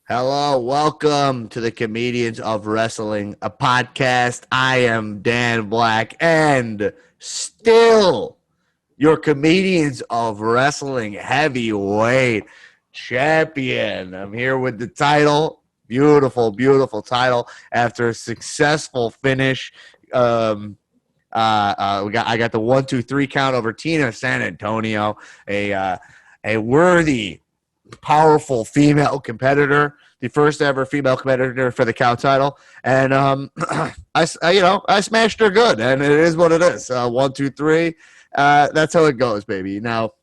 Hello, welcome to the Comedians of Wrestling, a podcast. I am Dan Black and still your Comedians of Wrestling heavyweight champion. I'm here with the title. Beautiful, beautiful title after a successful finish. I got the 1-2-3 count over Tina San Antonio, a worthy, powerful female competitor, the first ever female competitor for the Cow title, and I smashed her good, and it is what it is. 1-2-3, that's how it goes, baby. Now,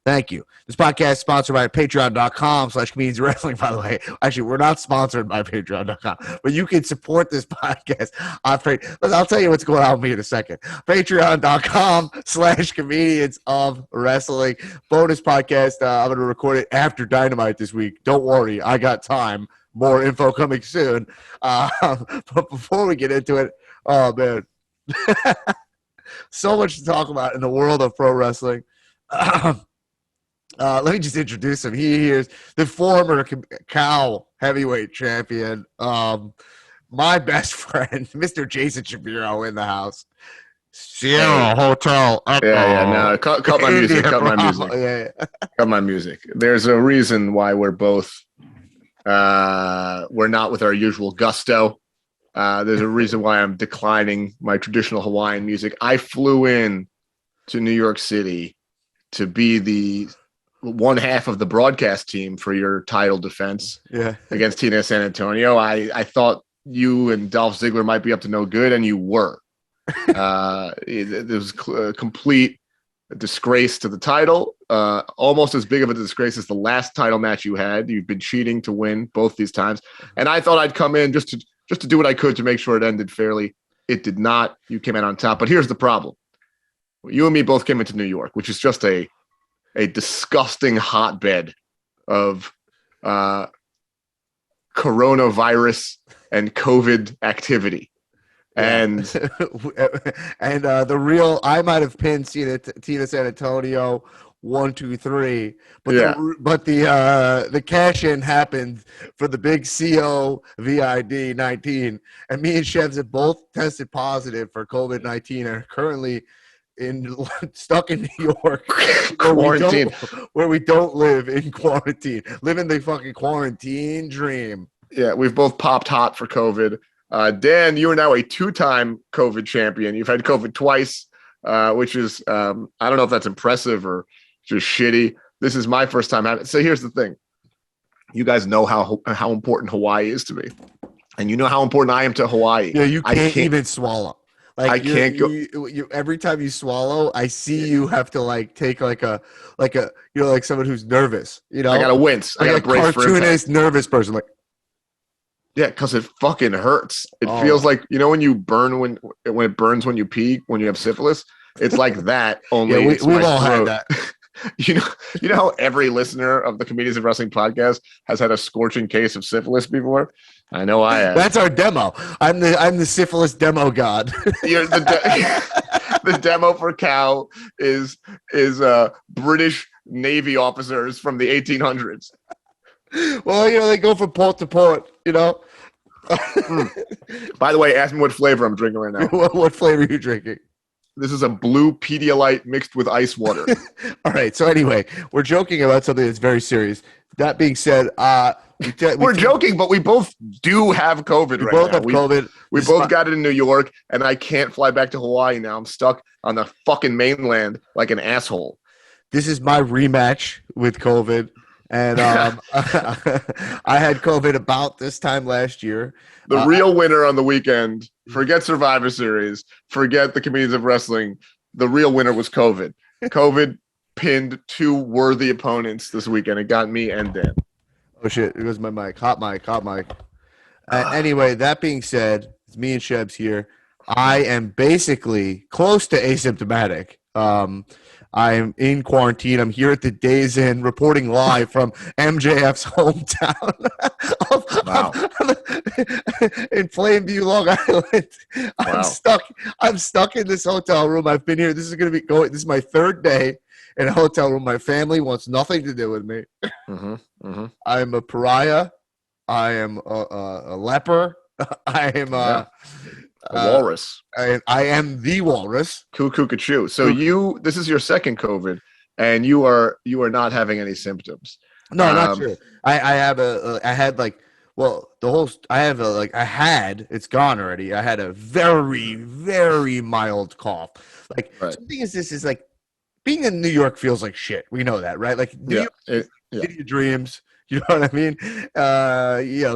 thank you. This podcast is sponsored by patreon.com/comedians wrestling, by the way. Actually, we're not sponsored by patreon.com, but you can support this podcast on Patreon. I'll tell you what's going on with me in a second. Patreon.com/comedians of wrestling. Bonus podcast. I'm going to record it after Dynamite this week. Don't worry. I got time. More info coming soon. But before we get into it, oh, man. So much to talk about in the world of pro wrestling. Let me just introduce him. He is the former Cow heavyweight champion. My best friend, Mr. Jason Shebiro, in the house. Sierra Hotel. No, cut my music. Cut my music. Yeah. Cut my music. There's a reason why we're both. We're not with our usual gusto. There's a reason why I'm declining my traditional Hawaiian music. I flew in to New York City to be the one half of the broadcast team for your title defense against Tina San Antonio. I thought you and Dolph Ziggler might be up to no good, and you were. It was a complete disgrace to the title, almost as big of a disgrace as the last title match you had. You've been cheating to win both these times, and I thought I'd come in just to do what I could to make sure it ended fairly. It did not. You came out on top, but here's the problem. You and me both came into New York, which is just a disgusting hotbed of coronavirus and COVID activity. And the real, I might have pinned Tina San Antonio 1-2-3, but the cash in happened for the big COVID 19, and me and Shevs have both tested positive for COVID-19 and are currently stuck in New York, where we don't live in quarantine, living the fucking quarantine dream. Yeah, we've both popped hot for COVID. Dan, you are now a 2-time COVID champion. You've had COVID twice, which is I don't know if that's impressive or just shitty. This is my first time having it. So here's the thing: you guys know how important Hawaii is to me, and you know how important I am to Hawaii. Yeah, you can't even swallow. Like I can't go. You every time you swallow, I see you have to like take like a like someone who's nervous. You know, I gotta wince. I gotta brace for impact. Cartoonist, nervous person. Like, yeah, because it fucking hurts. It feels like, you know, when you burn when it burns when you pee when you have syphilis. It's like that. Only we've all had that. You know how every listener of the Comedians of Wrestling podcast has had a scorching case of syphilis before? I know I have. That's our demo. I'm the syphilis demo god. The demo for Cow is British Navy officers from the 1800s. Well, you know, they go from port to port, you know. By the way, ask me what flavor I'm drinking right now. What flavor are you drinking? This is a blue Pedialyte mixed with ice water. All right. So anyway, we're joking about something that's very serious. That being said, we're joking, but we both do have COVID right now. Both have COVID. We both got it in New York, and I can't fly back to Hawaii now. I'm stuck on the fucking mainland like an asshole. This is my rematch with COVID. And I had COVID about this time last year. The real winner on the weekend, forget Survivor Series, forget the Comedians of Wrestling. The real winner was COVID. COVID pinned 2 worthy opponents this weekend. It got me and Dan. Oh, shit. It was my mic. Hot mic. Anyway, that being said, it's me and Shebs here. I am basically close to asymptomatic. I'm in quarantine. I'm here at the Days Inn reporting live from MJF's hometown in Plainview, Long Island. Wow. I'm stuck in this hotel room. I've been here. This is my 3rd day in a hotel room. My family wants nothing to do with me. Mm-hmm. Mm-hmm. I'm a pariah. I am a leper. I am Yeah. A uh, walrus. I am the walrus. Cuckoo. So this is your second COVID, and you are not having any symptoms. No, not true. I have I had like, well, the whole, I have a, like, I had, it's gone already. I had a very, very mild cough. Like, Right. something is this is like, being in New York feels like shit. We know that, right? Like, New Yeah. York is the city of dreams. You know what I mean?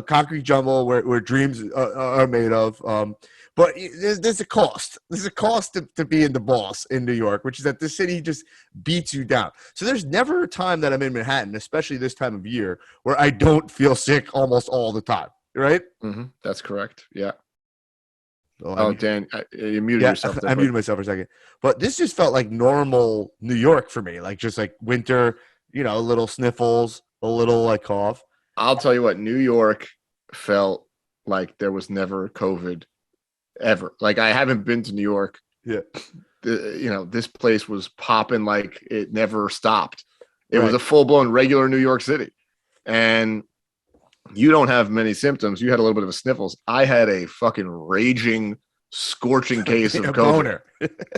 Concrete jungle where dreams are made of. But there's a cost. There's a cost to being the boss in New York, which is that the city just beats you down. So there's never a time that I'm in Manhattan, especially this time of year, where I don't feel sick almost all the time. Right? Mm-hmm. That's correct. Yeah. Oh, Dan, you muted yeah, yourself there. I muted myself for a second. But this just felt like normal New York for me, like just like winter, little sniffles, a little like cough. I'll tell you what, New York felt like there was never COVID ever. Like, I haven't been to New York. Yeah. This place was popping like it never stopped. It Right. was a full-blown regular New York City. And you don't have many symptoms. You had a little bit of a sniffles. I had a fucking raging, scorching case of COVID.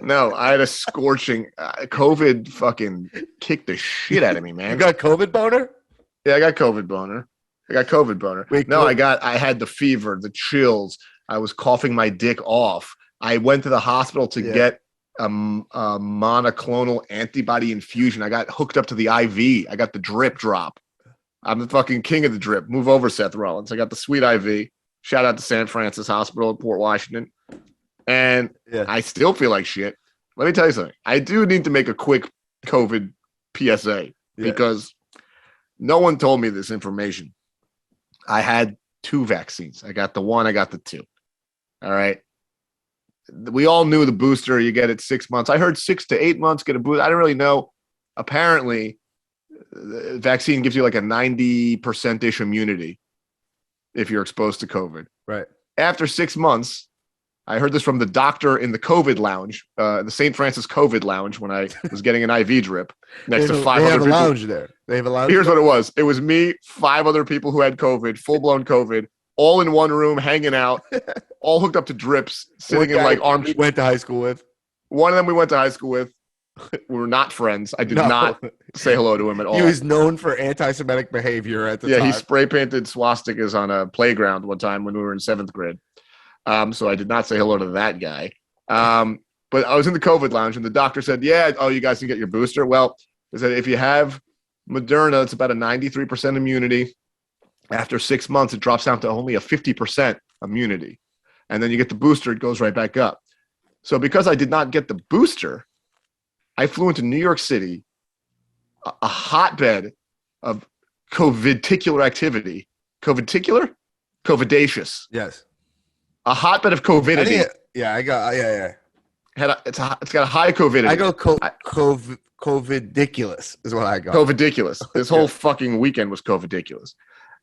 No, I had a scorching COVID. Fucking kicked the shit out of me, man. You got COVID boner? Yeah, I got COVID boner. Wait, no, I had the fever, the chills. I was coughing my dick off. I went to the hospital to get a monoclonal antibody infusion. I got hooked up to the IV. I got the drip drop. I'm the fucking king of the drip. Move over, Seth Rollins. I got the sweet IV. Shout out to San Francis Hospital in Port Washington. And I still feel like shit. Let me tell you something. I do need to make a quick COVID PSA because no one told me this information. I had 2 vaccines. I got the 1, I got the 2. All right. We all knew the booster, you get it 6 months. I heard 6 to 8 months, get a booster. I didn't really know. Apparently, the vaccine gives you like a 90%-ish immunity if you're exposed to COVID. Right. After 6 months, I heard this from the doctor in the COVID lounge, the St. Francis COVID lounge, when I was getting an IV drip next to 5 they other have people. a lounge there. They have a lounge. Here's what it was. It was me, 5 other people who had COVID, full-blown COVID, all in one room, hanging out, all hooked up to drips, sitting in like arms. We went to high school with. One of them we went to high school with. We were not friends. I did not say hello to him at all. He was known for anti-Semitic behavior at the time. Yeah, he spray painted swastikas on a playground one time when we were in 7th grade. So I did not say hello to that guy. But I was in the COVID lounge, and the doctor said, you guys can get your booster. Well, they said if you have Moderna, it's about a 93% immunity. After 6 months, it drops down to only a 50% immunity. And then you get the booster, it goes right back up. So because I did not get the booster, I flew into New York City, a hotbed of Covidicular activity. Covidicular? Covidacious. Yes. A hotbed of Covidity. It's got a high Covidity. I go Covidiculous is what I got. Covidiculous. This whole fucking weekend was Covidiculous.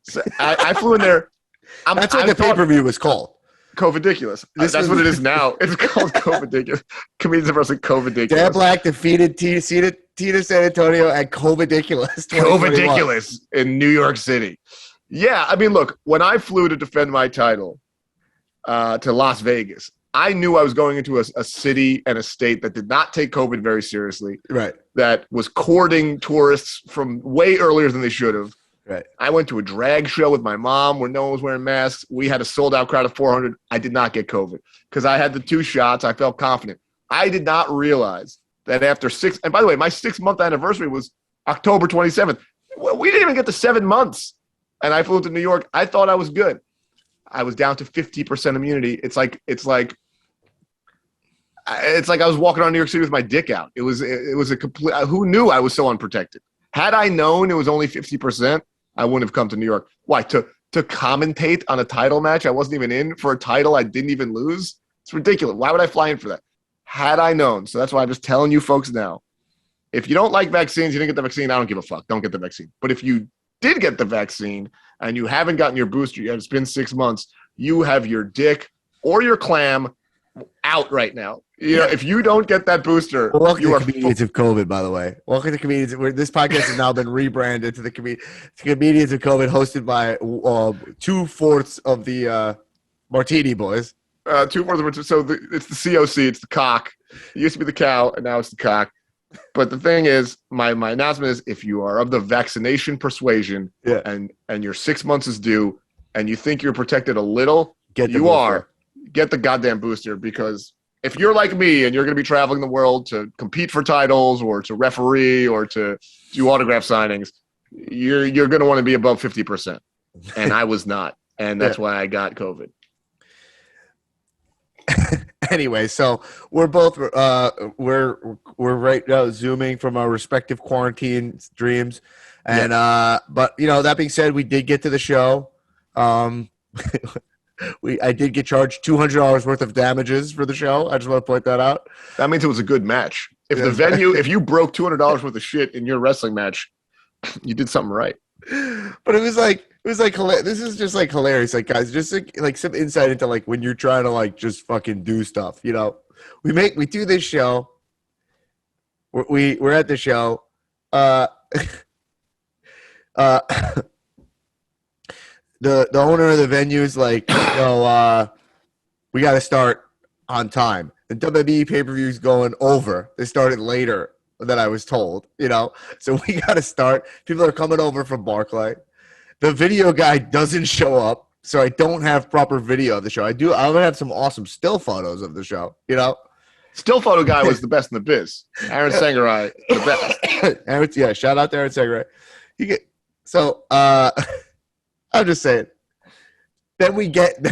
So I flew in there. That's what the pay-per-view was called. Covidiculous. That's what it is now. It's called Covidiculous. Comedians of Wrestling Covidiculous. Dan Black defeated Tina San Antonio at Covidiculous. Covidiculous in New York City. Yeah, I mean, look, when I flew to defend my title to Las Vegas, I knew I was going into a city and a state that did not take COVID very seriously. Right. That was courting tourists from way earlier than they should have. Right. I went to a drag show with my mom where no one was wearing masks. We had a sold-out crowd of 400. I did not get COVID because I had the 2 shots. I felt confident. I did not realize that after 6 – and by the way, my 6-month anniversary was October 27th. We didn't even get to 7 months, and I flew to New York. I thought I was good. I was down to 50% immunity. It's like I was walking around New York City with my dick out. It was a complete – who knew I was so unprotected? Had I known it was only 50%, I wouldn't have come to New York. Why? To commentate on a title match I wasn't even in for a title I didn't even lose? It's ridiculous. Why would I fly in for that? Had I known. So that's why I'm just telling you folks now. If you don't like vaccines, you didn't get the vaccine, I don't give a fuck. Don't get the vaccine. But if you did get the vaccine and you haven't gotten your booster yet, it's been 6 months, you have your dick or your clam out right now. You know, if you don't get that booster, well, welcome you to are Comedians of COVID, by the way. Welcome to Comedians. This podcast has now been rebranded to the Comedians of COVID, hosted by 2/4 of the Martini Boys. 2/4. So it's the COC. It's the cock. It used to be the cow, and now it's the cock. But the thing is, my announcement is, if you are of the vaccination persuasion, and your 6 months is due, and you think you're protected a little, get the goddamn booster, because if you're like me and you're going to be traveling the world to compete for titles or to referee or to do autograph signings, you're going to want to be above 50%. And I was not. And that's why I got COVID. Anyway, so we're both we're right now Zooming from our respective quarantine dreams. And but you know, that being said, we did get to the show. I did get charged $200 worth of damages for the show. I just want to point that out. That means it was a good match. If the venue, if you broke $200 worth of shit in your wrestling match, you did something right. But it was like this is just like hilarious. Like, guys, just like some insight into like when you're trying to like just fucking do stuff. You know, we do this show. We're at the show. The owner of the venue is like, we got to start on time. The WWE pay-per-view is going over. They started later than I was told, you know. So we got to start. People are coming over from Barclay. The video guy doesn't show up, so I don't have proper video of the show. I'm gonna have some awesome still photos of the show, you know. Still photo guy was the best in the biz. Aaron Sangarai, the best. Shout out to Aaron Sangarai. I'm just saying. Then we get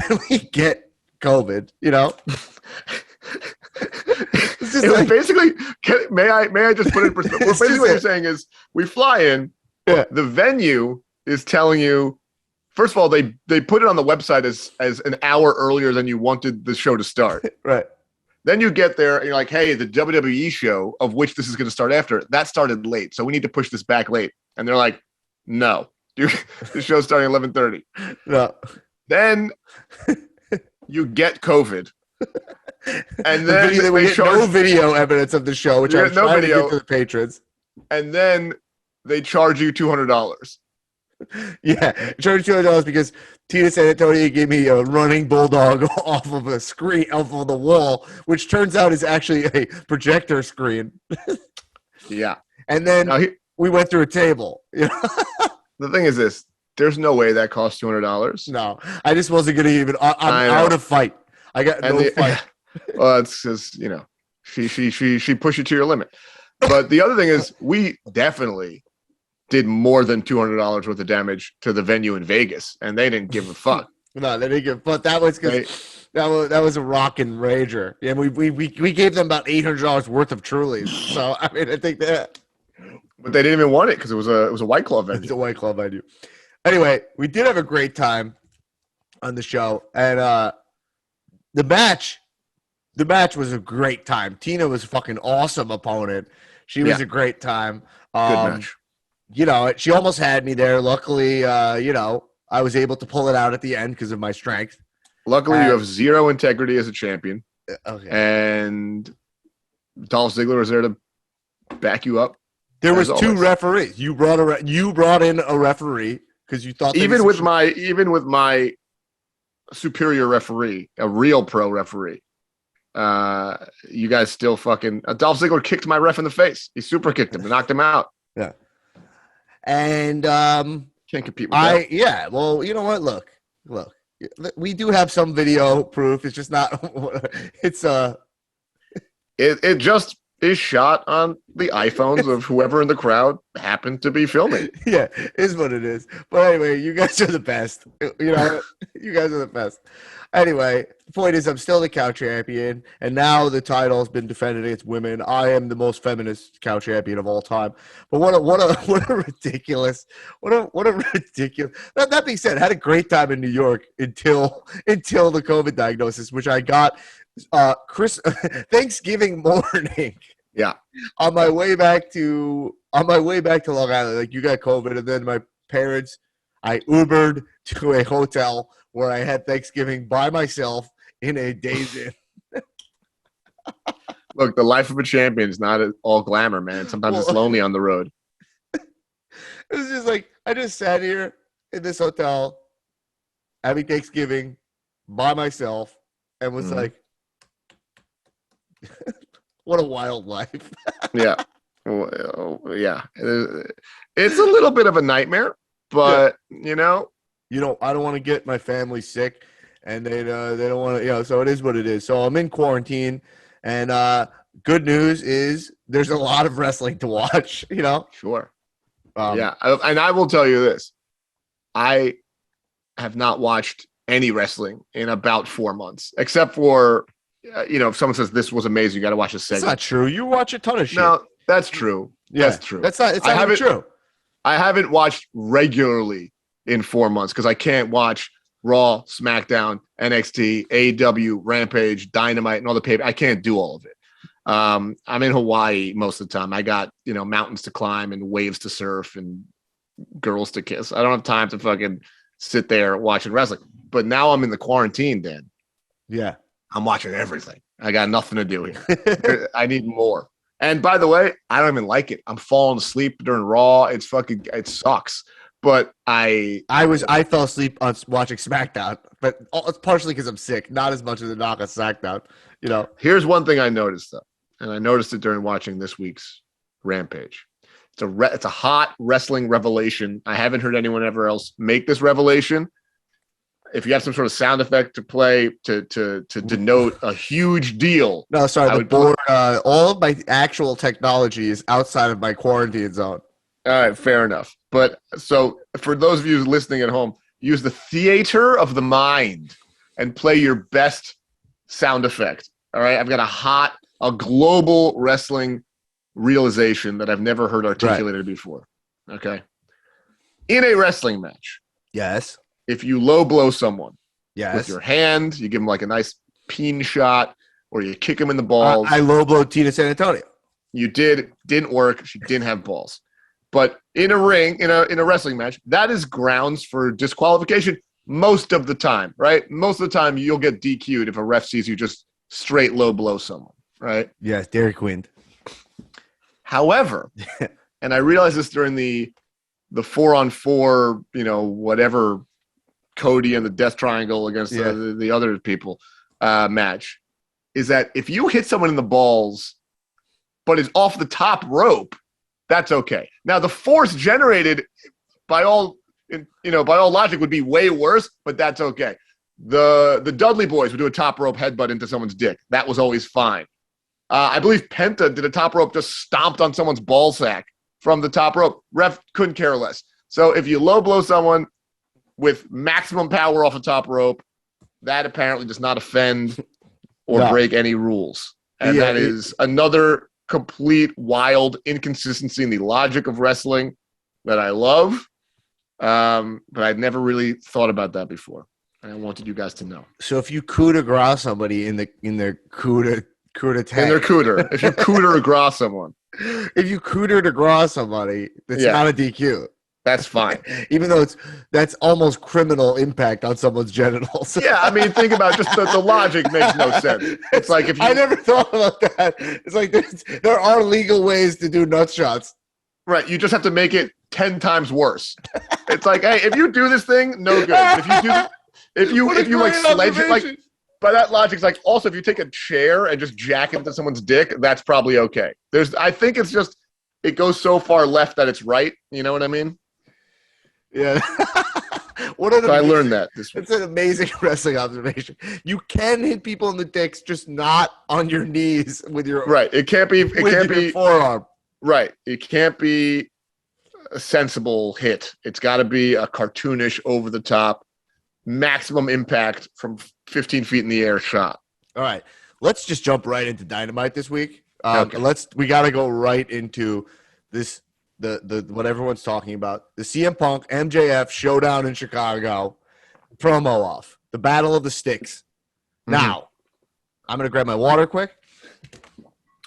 COVID, you know. It was basically. May I just put it in perspective? Basically, what you're saying is, we fly in. Yeah. The venue is telling you. First of all, they put it on the website as an hour earlier than you wanted the show to start. Right. Then you get there and you're like, hey, the WWE show, of which this is going to start after, that started late, so we need to push this back late. And they're like, no, dude, the show's starting at 11:30. No. Then you get COVID. And then we get no video evidence of the show, which I'm trying to get to the patrons. And then they charge you $200. Yeah, charge $200 because Tina San Antonio gave me a running bulldog off of a screen, off of the wall, which turns out is actually a projector screen. Yeah. And then we went through a table. You know? The thing is this. There's no way that costs $200. No. I just wasn't going to even – I'm out of fight. I got fight. Well, it's just, you know, she pushed you to your limit. But the other thing is, we definitely did more than $200 worth of damage to the venue in Vegas, and they didn't give a fuck. No, they didn't give a fuck. That was because that was a rockin' rager. Yeah, we gave them about $800 worth of Trulies. So I mean, I think that. But they didn't even want it because it was a White Claw venue. It's a White Claw venue. Anyway, we did have a great time on the show, and the match was a great time. Tina was a fucking awesome opponent. She was a great time. Good match. You know, she almost had me there. Luckily, you know, I was able to pull it out at the end because of my strength. Luckily, you have zero integrity as a champion. Okay. And Dolph Ziggler was there to back you up. There was two referees. You brought in a referee because you thought even with my superior referee, a real pro referee, you guys still fucking Dolph Ziggler kicked my ref in the face. He super kicked him and knocked him out. Yeah. And can't compete with that. Yeah, well, you know what? Look. We do have some video proof. It's just not it's it just is shot on the iPhones of whoever in the crowd happened to be filming. Yeah, is what it is. But anyway, you guys are the best. You know, you guys are the best. Anyway, the point is I'm still the Cow Champion, and now the title has been defended against women. I am the most feminist Cow Champion of all time. But what a ridiculous. That being said, I had a great time in New York until the COVID diagnosis, which I got Thanksgiving morning. Yeah. On my way back to Long Island, like, you got COVID, and then my parents, I Ubered to a hotel where I had Thanksgiving by myself in a Days Inn. Look, the life of a champion is not all glamour, man. Sometimes it's lonely on the road. It was just like I just sat here in this hotel having Thanksgiving by myself and was like, what a wild life. Yeah. Yeah. It's a little bit of a nightmare, but I don't want to get my family sick, and they don't want to, so it is what it is. So I'm in quarantine, and good news is there's a lot of wrestling to watch, Sure. And I will tell you this. I have not watched any wrestling in about 4 months, except for, if someone says this was amazing, you got to watch a segment. That's not true. You watch a ton of shit. No, that's true. Yeah, that's true. It's not even true. I haven't watched regularly in 4 months because I can't watch Raw, SmackDown, NXT, AEW, Rampage, Dynamite, and all the paper. I can't do all of it. I'm in Hawaii most of the time. I got, mountains to climb and waves to surf and girls to kiss. I don't have time to fucking sit there watching wrestling. But now I'm in the quarantine, Dan. Yeah. I'm watching everything. I got nothing to do here. I need more. And by the way, I don't even like it. I'm falling asleep during Raw. It sucks. But I fell asleep on watching SmackDown, but it's partially because I'm sick, not as much as the knock on SmackDown. Here's one thing I noticed though, and I noticed it during watching this week's Rampage. It's a hot wrestling revelation. I haven't heard anyone ever else make this revelation. If you have some sort of sound effect to play to denote a huge deal. No, sorry, the board. All of my actual technology is outside of my quarantine zone. All right, fair enough. But so for those of you listening at home, use the theater of the mind and play your best sound effect. All right, I've got a global wrestling realization that I've never heard articulated before. Okay, in a wrestling match, yes, if you low blow someone, yes, with your hand, you give them like a nice peen shot, or you kick them in the balls. I low blow Tina San Antonio. You didn't work. She didn't have balls. But in a ring, in a wrestling match, that is grounds for disqualification most of the time, right? Most of the time, you'll get DQ'd if a ref sees you just straight low blow someone, right? Yes, Dairy Queen. However, and I realized this during the 4-on-4, whatever Cody and the Death Triangle against the other people match, is that if you hit someone in the balls, but it's off the top rope, that's okay. Now the force generated by all logic would be way worse, but that's okay. The Dudley Boys would do a top rope headbutt into someone's dick. That was always fine. I believe Penta did a top rope, just stomped on someone's ball sack from the top rope. Ref couldn't care less. So if you low blow someone with maximum power off the top rope, that apparently does not offend or break any rules. And that is another complete wild inconsistency in the logic of wrestling that I love. But I'd never really thought about that before. And I wanted you guys to know. So if you coup de grace somebody in their coup de tank. In their cooter. If you cooter or grace someone. If you cooter de grace somebody, it's not a DQ. That's fine. Even though that's almost criminal impact on someone's genitals. Yeah, I mean, think about just the logic makes no sense. It's like if you... I never thought about that. It's like there are legal ways to do nut shots. Right. You just have to make it 10 times worse. It's like, hey, if you do this thing, no good. If you like sledge it, like by that logic, it's like also if you take a chair and just jack it into someone's dick, that's probably okay. I think it's just it goes so far left that it's right. You know what I mean? Yeah. I learned that this week. It's an amazing wrestling observation. You can hit people in the dicks, just not on your knees with your right. It can't be forearm. Right. It can't be a sensible hit. It's got to be a cartoonish, over the top, maximum impact from 15 feet in the air shot. All right. Let's just jump right into Dynamite this week. Okay. We got to go right into this. The what everyone's talking about, the CM Punk MJF showdown in Chicago promo off, the Battle of the Sticks. Mm-hmm. Now, I'm going to grab my water quick.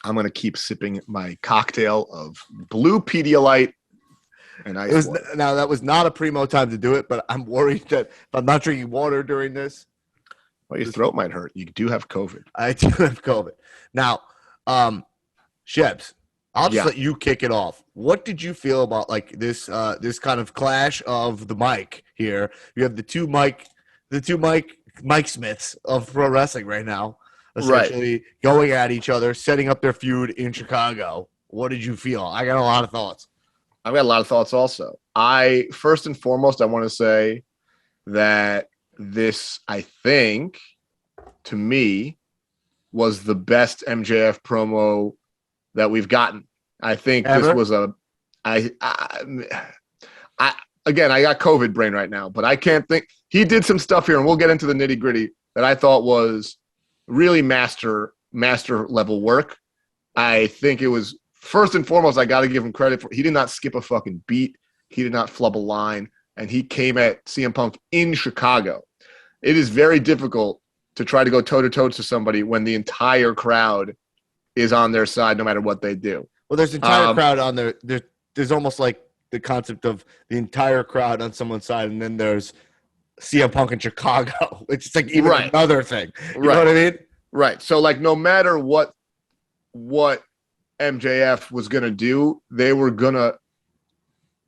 I'm going to keep sipping my cocktail of blue Pedialyte and ice water. Now, that was not a primo time to do it, but I'm worried that if I'm not drinking water during this. Well, your throat might hurt. You do have COVID. I do have COVID. Now, Shebs, I'll just let you kick it off. What did you feel about like this kind of clash of the mic here? You have the two Mike Smiths of pro wrestling right now, essentially going at each other, setting up their feud in Chicago. What did you feel? I got a lot of thoughts. I've got a lot of thoughts also. First and foremost, I want to say that this, I think, to me, was the best MJF promo that we've gotten. I think this was again, I got COVID brain right now, but I can't think. He did some stuff here, and we'll get into the nitty gritty, that I thought was really master level work. I think it was, first and foremost, I got to give him credit for, he did not skip a fucking beat. He did not flub a line, and he came at CM Punk in Chicago. It is very difficult to try to go toe-to-toe to somebody when the entire crowd is on their side no matter what they do. Well, there's an entire crowd on there. There's almost like the concept of the entire crowd on someone's side, and then there's CM Punk in Chicago. It's just like even another thing. You know what I mean? Right. So, like, no matter what MJF was going to do, they were going to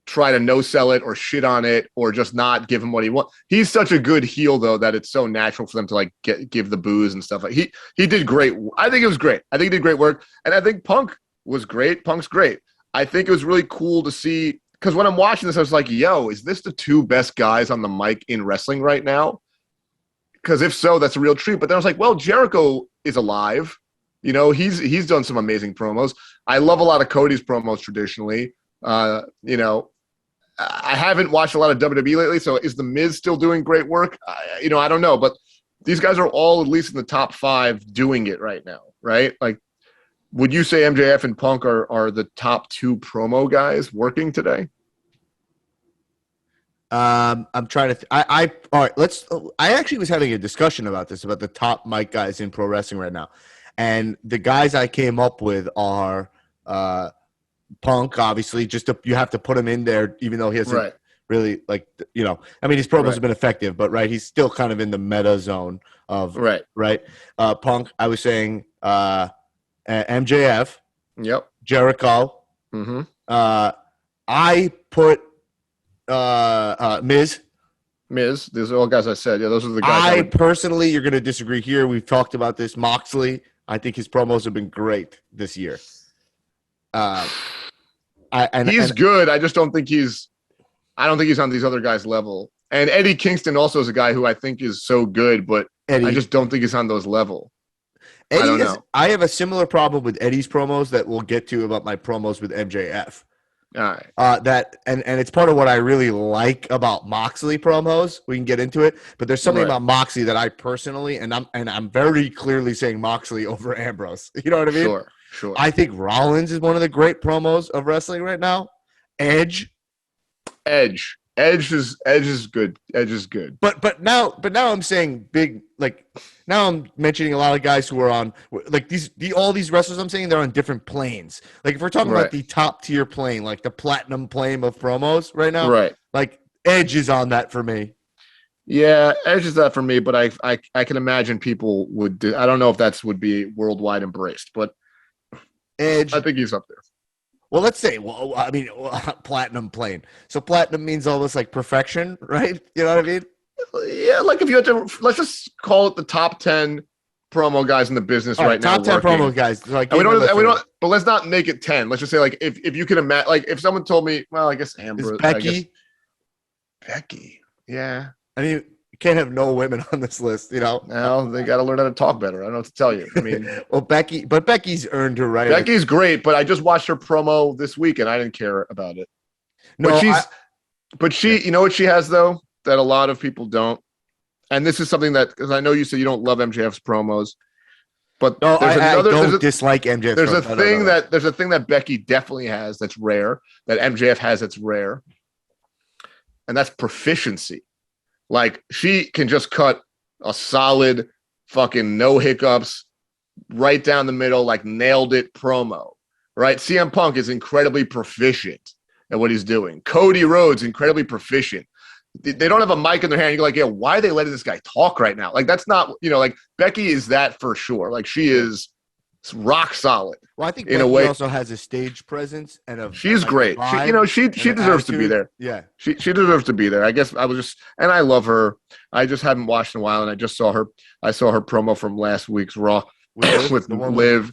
try to no-sell it or shit on it or just not give him what he wants. He's such a good heel, though, that it's so natural for them to, like, give the boos and stuff. Like, he did great. I think it was great. I think he did great work. And I think Punk was great. Punk's great. I think it was really cool to see, because when I'm watching this, I was like, yo, is this the two best guys on the mic in wrestling right now? Because if so, that's a real treat. But then I was like, well, Jericho is alive. You know, he's done some amazing promos. I love a lot of Cody's promos traditionally. You know, I haven't watched a lot of WWE lately, so is The Miz still doing great work? I don't know. But these guys are all at least in the top 5 doing it right now, right? Like, would you say MJF and Punk are the top 2 promo guys working today? I'm trying to. All right. I actually was having a discussion about this, about the top mic guys in pro wrestling right now, and the guys I came up with are Punk. Obviously, you have to put him in there, even though he hasn't really, like, I mean, his promos have been effective, but he's still kind of in the meta zone of Punk. I was saying MJF. Yep. Jericho. Mm-hmm. I put Miz. These are all guys I said. Yeah, those are the guys. Personally, you're going to disagree here. We've talked about this. Moxley, I think his promos have been great this year. He's good. I just don't think he's on these other guys' level. And Eddie Kingston also is a guy who I think is so good, but I just don't think he's on those level. I have a similar problem with Eddie's promos that we'll get to about my promos with MJF. All right. And it's part of what I really like about Moxley promos. We can get into it, but there's something about Moxley that I personally, and I'm very clearly saying Moxley over Ambrose. You know what I mean? Sure. I think Rollins is one of the great promos of wrestling right now. Edge is good. Edge is good. But now I'm saying big, like, now I'm mentioning a lot of guys who are on, like, all these wrestlers I'm saying, they're on different planes. Like, if we're talking about the top tier plane, like the platinum plane of promos right now, like, Edge is on that for me. Yeah, Edge is that for me, but I can imagine people would do, I don't know if would be worldwide embraced, but Edge, I think he's up there. Well, let's say, platinum plane. So platinum means almost like perfection, right? You know what I mean? Yeah, like if you had to, let's just call it the top 10 promo guys in the business right now. Top 10 promo guys. So we don't, but let's not make it 10. Let's just say, like, if you can imagine, like, if someone told me, well, I guess Amber. Becky. Yeah. I mean, you can't have no women on this list, you know? Well, they got to learn how to talk better. I don't know what to tell you. I mean, well, Becky's earned her right. Becky's great, but I just watched her promo this week and I didn't care about it. No, but she, you know what she has though, that a lot of people don't. And this is something that, because I know you said you don't love MJF's promos, but no, I don't dislike MJF. There's a thing that Becky definitely has that's rare, that MJF has that's rare, and that's proficiency. Like, she can just cut a solid fucking no hiccups right down the middle, like nailed it promo, right? CM Punk is incredibly proficient at what he's doing. Cody Rhodes, incredibly proficient. they don't have a mic in their hand. You're like, yeah, why are they letting this guy talk right now? Like, that's not, like Becky is that for sure. Like, she is rock solid. Well, I think in a Becky way, also has a stage presence and she's like a great. vibe. She An deserves to be attitude. there. Yeah. She deserves to be there. I guess and I love her. I just haven't watched in a while, and I just saw her. I saw her promo from last week's Raw with Liv,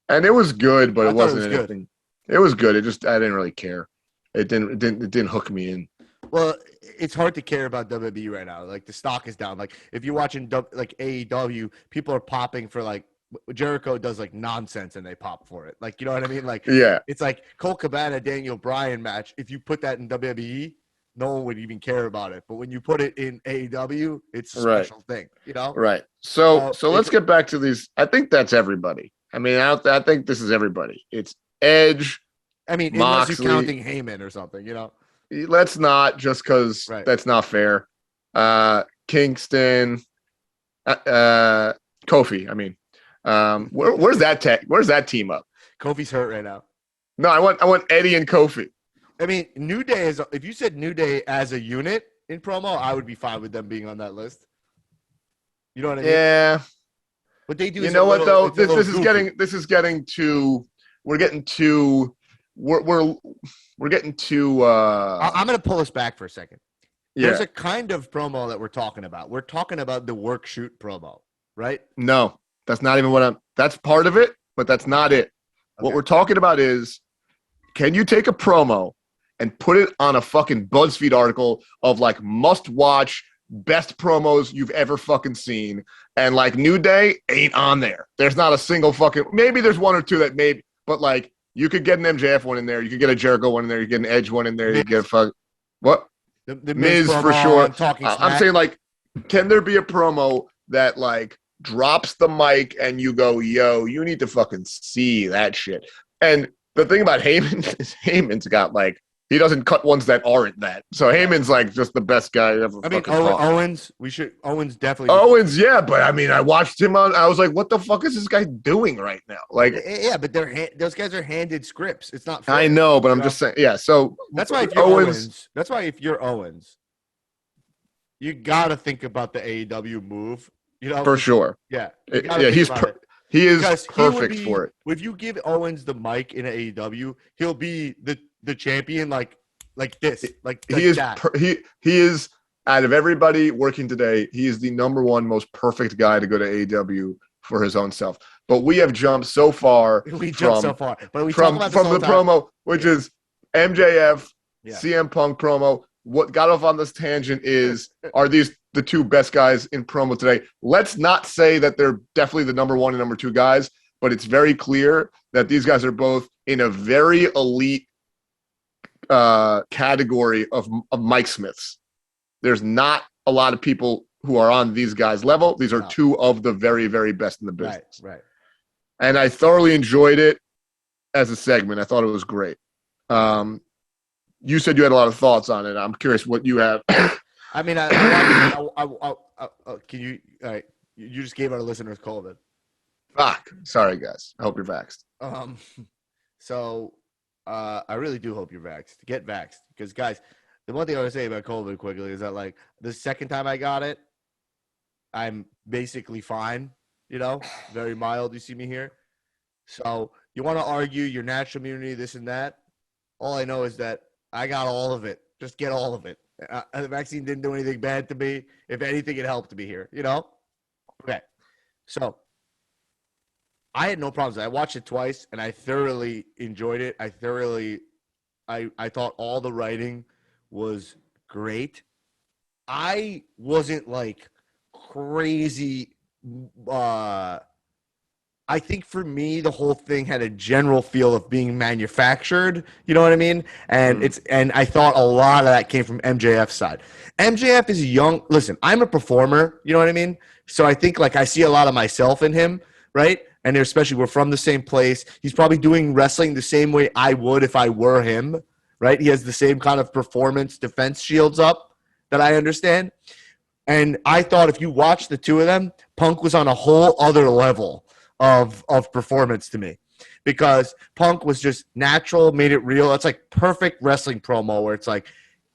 and it was good, but it wasn't anything. It was good. I didn't really care. It didn't hook me in. Well, it's hard to care about WWE right now. Like, the stock is down. Like, if you're watching like AEW, people are popping for like Jericho does like nonsense and they pop for it. Like, you know what I mean? Like, yeah, it's like Cole Cabana, Daniel Bryan match. If you put that in WWE, no one would even care about it. But when you put it in AEW, it's a special thing, you know? Right. So let's get back to these. I think that's everybody. I mean, I think this is everybody. It's Edge. I mean, Moxley, unless you're counting Heyman or something, you know? Let's not, just because that's not fair. Kingston, Kofi. I mean, where's that team up? Kofi's hurt right now. No, I want Eddie and Kofi. I mean, New Day is. If you said New Day as a unit in promo, I would be fine with them being on that list. You know what I mean? Yeah. What they do. You know what though? This is getting too. We're getting too. We're getting too. I'm gonna pull us back for a second. Yeah. There's a kind of promo that we're talking about. We're talking about the work shoot promo, right? No, that's not even what I'm. That's part of it, but that's not it. Okay. What we're talking about is, can you take a promo and put it on a fucking BuzzFeed article of like must watch best promos you've ever fucking seen, and like New Day ain't on there. There's not a single fucking. Maybe there's one or two that maybe, but like you could get an MJF one in there, you could get a Jericho one in there, you get an Edge one in there, you get a what. The Miz for sure. I'm saying, like, can there be a promo that, like, drops the mic and you go, yo, you need to fucking see that shit? And the thing about Heyman is Heyman's got, like, he doesn't cut ones that aren't that. So Heyman's, like, just the best guy ever. I mean, Owens definitely. Owens, yeah, but, I mean, I watched him I was like, what the fuck is this guy doing right now? Like, yeah, but those guys are handed scripts. It's not fair. I know, but I'm just saying, yeah, so. That's why if you're Owens, you got to think about the AEW move, you know? For sure. Yeah. He is perfect for it. If you give Owens the mic in AEW, he'll be the champion like this. Like he is that. He is, out of everybody working today, he is the number one most perfect guy to go to AEW for his own self. But we have jumped so far. But we talk about from the promo, which is MJF, CM Punk promo. What got off on this tangent are these the two best guys in promo today? Let's not say that they're definitely the number one and number two guys, but it's very clear that these guys are both in a very elite category of Mike Smiths. There's not a lot of people who are on these guys' level. These are two of the very, very best in the business. Right. And I thoroughly enjoyed it as a segment. I thought it was great. You said you had a lot of thoughts on it. I'm curious what you have. I mean, can you? All right, you just gave our listeners COVID. Fuck. Sorry, guys. I hope you're vaxxed. So I really do hope you're vaxxed. Get vaxxed, because guys, the one thing I want to say about COVID quickly is that, like, the second time I got it, I'm basically fine. You know, very mild. You see me here. So you want to argue your natural immunity, this and that. All I know is that I got all of it. Just get all of it. The vaccine didn't do anything bad to me. If anything, it helped me here, you know? Okay. So I had no problems. I watched it twice, and I thoroughly enjoyed it. I thought all the writing was great. I wasn't, like, crazy. I think for me, the whole thing had a general feel of being manufactured. You know what I mean? And and I thought a lot of that came from MJF's side. MJF is young. Listen, I'm a performer. You know what I mean? So I think, like, I see a lot of myself in him, right? And especially we're from the same place. He's probably doing wrestling the same way I would if I were him, right? He has the same kind of performance defense shields up that I understand. And I thought if you watch the two of them, Punk was on a whole other level of performance to me, because Punk was just natural, made it real. It's like perfect wrestling promo where it's like,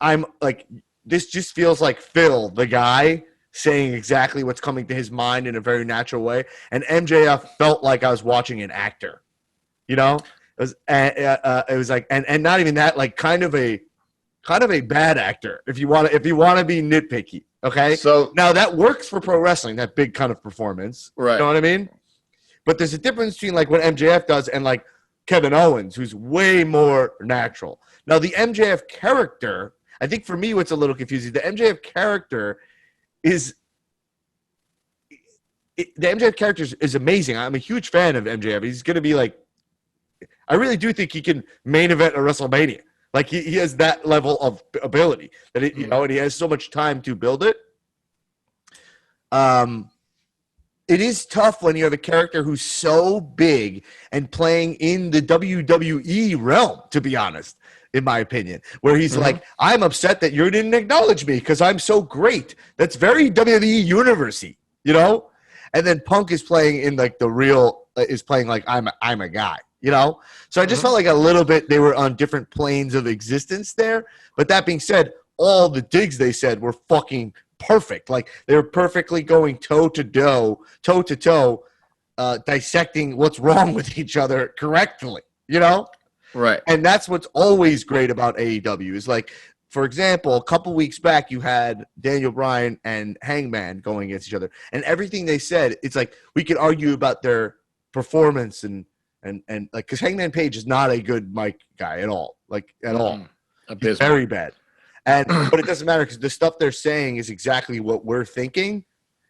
I'm like, this just feels like Phil, the guy, saying exactly what's coming to his mind in a very natural way. And MJF felt like I was watching an actor. You know, it was like, and not even that, like kind of a bad actor if you want to be nitpicky. Okay, So now that works for pro wrestling, that big kind of performance. Right. You know what I mean? But there's a difference between like what MJF does and like Kevin Owens, who's way more natural. Now the MJF character, I think for me, what's a little confusing, the MJF character is amazing. I'm a huge fan of MJF. He's going to be like, I really do think he can main event a WrestleMania. Like he has that level of ability that and he has so much time to build it. It is tough when you have a character who's so big and playing in the WWE realm, to be honest, in my opinion, where he's like, I'm upset that you didn't acknowledge me because I'm so great. That's very WWE universe-y, you know? And then Punk is playing in like the real, is playing like I'm a guy, you know? So I just felt like a little bit they were on different planes of existence there. But that being said, all the digs they said were fucking perfect. Like they were perfectly going toe to toe, dissecting what's wrong with each other correctly, you know? Right. And that's what's always great about AEW is like, for example, a couple weeks back, you had Daniel Bryan and Hangman going against each other. And everything they said, it's like we could argue about their performance and like, because Hangman Page is not a good mic guy at all. Like, at all. He's very bad. But it doesn't matter because the stuff they're saying is exactly what we're thinking,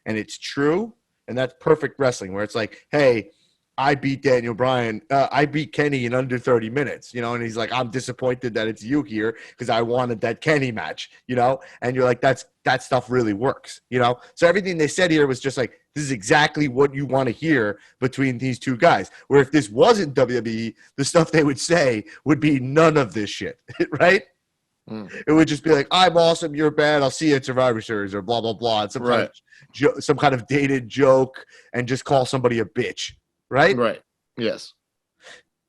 and it's true. And that's perfect wrestling where it's like, hey, I beat Daniel Bryan. I beat Kenny in under 30 minutes, you know, and he's like, I'm disappointed that it's you here because I wanted that Kenny match, you know, and you're like, that stuff really works, you know. So everything they said here was just like, this is exactly what you want to hear between these two guys. Where if this wasn't WWE, the stuff they would say would be none of this shit, right? It would just be like, I'm awesome, you're bad, I'll see you at Survivor Series or blah, blah, blah. And some kind of dated joke and just call somebody a bitch. Right? Right. Yes.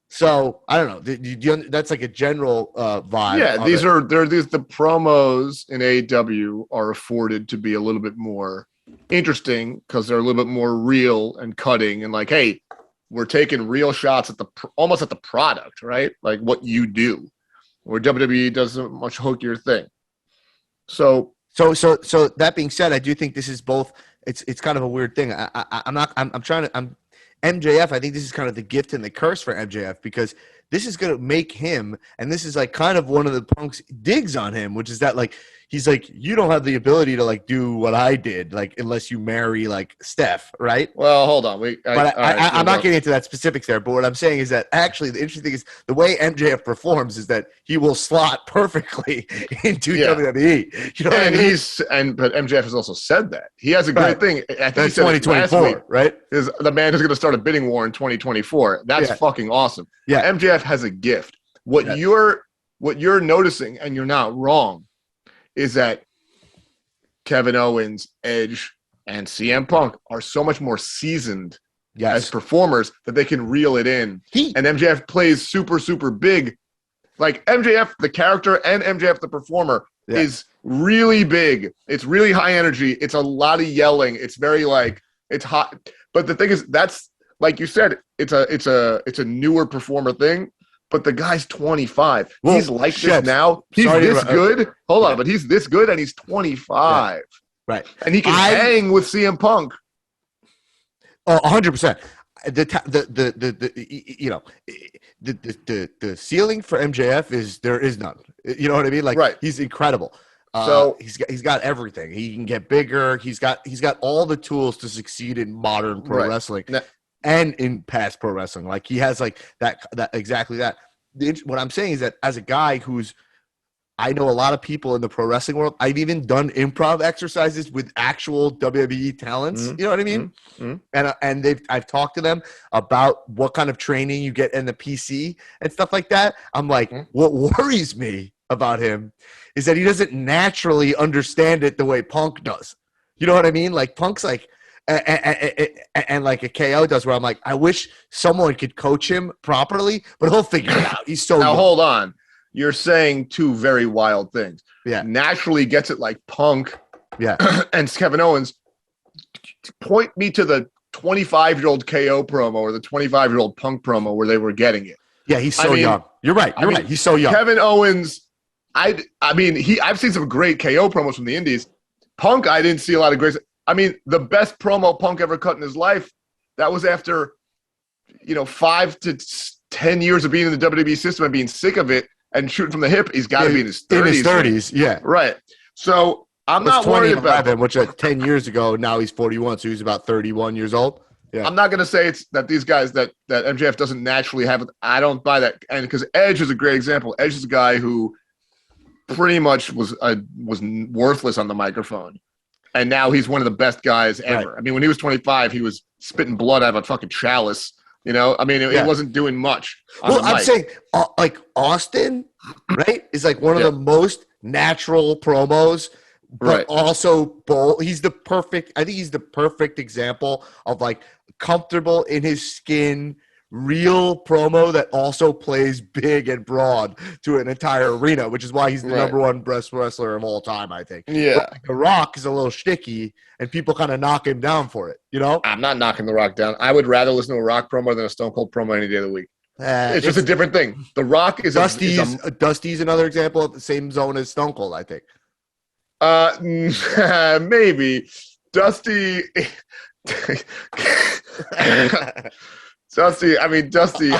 So I don't know. That's like a general vibe. Yeah, the promos in AEW are afforded to be a little bit more interesting because they're a little bit more real and cutting and like, hey, we're taking real shots at almost at the product, right? Like what you do, where WWE doesn't much hook your thing. So that being said, I do think this is both. It's kind of a weird thing. I'm MJF, I think this is kind of the gift and the curse for MJF because this is going to make him, and this is like kind of one of the Punk's digs on him, which is that like, he's like, you don't have the ability to like do what I did, like unless you marry like Steph, right? Well, hold on. I'm not getting into that specifics there, but what I'm saying is that actually the interesting thing is the way MJF performs is that he will slot perfectly into WWE. You know what I mean? But MJF has also said that. He has a great thing. I think that's 2024, right? Is the man who's going to start a bidding war in 2024. That's fucking awesome. Yeah. MJF has a gift. What you're noticing, and you're not wrong, is that Kevin Owens, Edge, and CM Punk are so much more seasoned as performers that they can reel it in. And MJF plays super, super big. Like MJF, the character, and MJF, the performer, is really big. It's really high energy. It's a lot of yelling. It's very like, it's hot. But the thing is, that's like you said, it's a newer performer thing. But the guy's 25. Well, he's like this now. He's this good. Hold on, but he's this good, and he's 25. Yeah. Right, and he can hang with CM Punk. Oh, 100%. The ceiling for MJF is there is none. You know what I mean? Like he's incredible. So he's got everything. He can get bigger. He's got all the tools to succeed in modern pro wrestling. Now, and in past pro wrestling, like he has like that exactly that. What I'm saying is that as a guy I know a lot of people in the pro wrestling world. I've even done improv exercises with actual WWE talents. You know what I mean? And I've talked to them about what kind of training you get in the PC and stuff like that. I'm like, what worries me about him is that he doesn't naturally understand it the way Punk does. You know what I mean? Like Punk's like. And like a KO does, where I'm like, I wish someone could coach him properly, but he'll figure it out. He's so now. Hold on, you're saying two very wild things. Yeah. Naturally gets it like Punk Yeah. and Kevin Owens. Point me to the 25-year-old KO promo or the 25-year-old Punk promo where they were getting it. Yeah, he's so young. You're right. You're right. He's so young. Kevin Owens, I've seen some great KO promos from the indies. Punk, I didn't see a lot of great. I mean, the best promo Punk ever cut in his life, that was after, 5 to 10 years of being in the WWE system and being sick of it and shooting from the hip. He's got to be in his 30s. In his 30s, yeah. Right. So I'm not worried about him, which 10 years ago, now he's 41, so he's about 31 years old. Yeah. I'm not going to say it's that these guys that MJF doesn't naturally have. I don't buy that. And because Edge is a great example. Edge is a guy who pretty much was worthless on the microphone. And now he's one of the best guys ever. Right. I mean, when he was 25, he was spitting blood out of a fucking chalice. He wasn't doing much. I'm saying, like Austin, right, is like one of the most natural promos, but also bold. I think he's the perfect example of like comfortable in his skin, real promo that also plays big and broad to an entire arena, which is why he's the number one best wrestler of all time, I think. Yeah. But like, The Rock is a little shticky, and people kind of knock him down for it, I'm not knocking The Rock down. I would rather listen to a Rock promo than a Stone Cold promo any day of the week. It's just a different thing. The Rock is Dusty's another example of the same zone as Stone Cold, I think. Maybe. Dusty. Dusty. Dusty's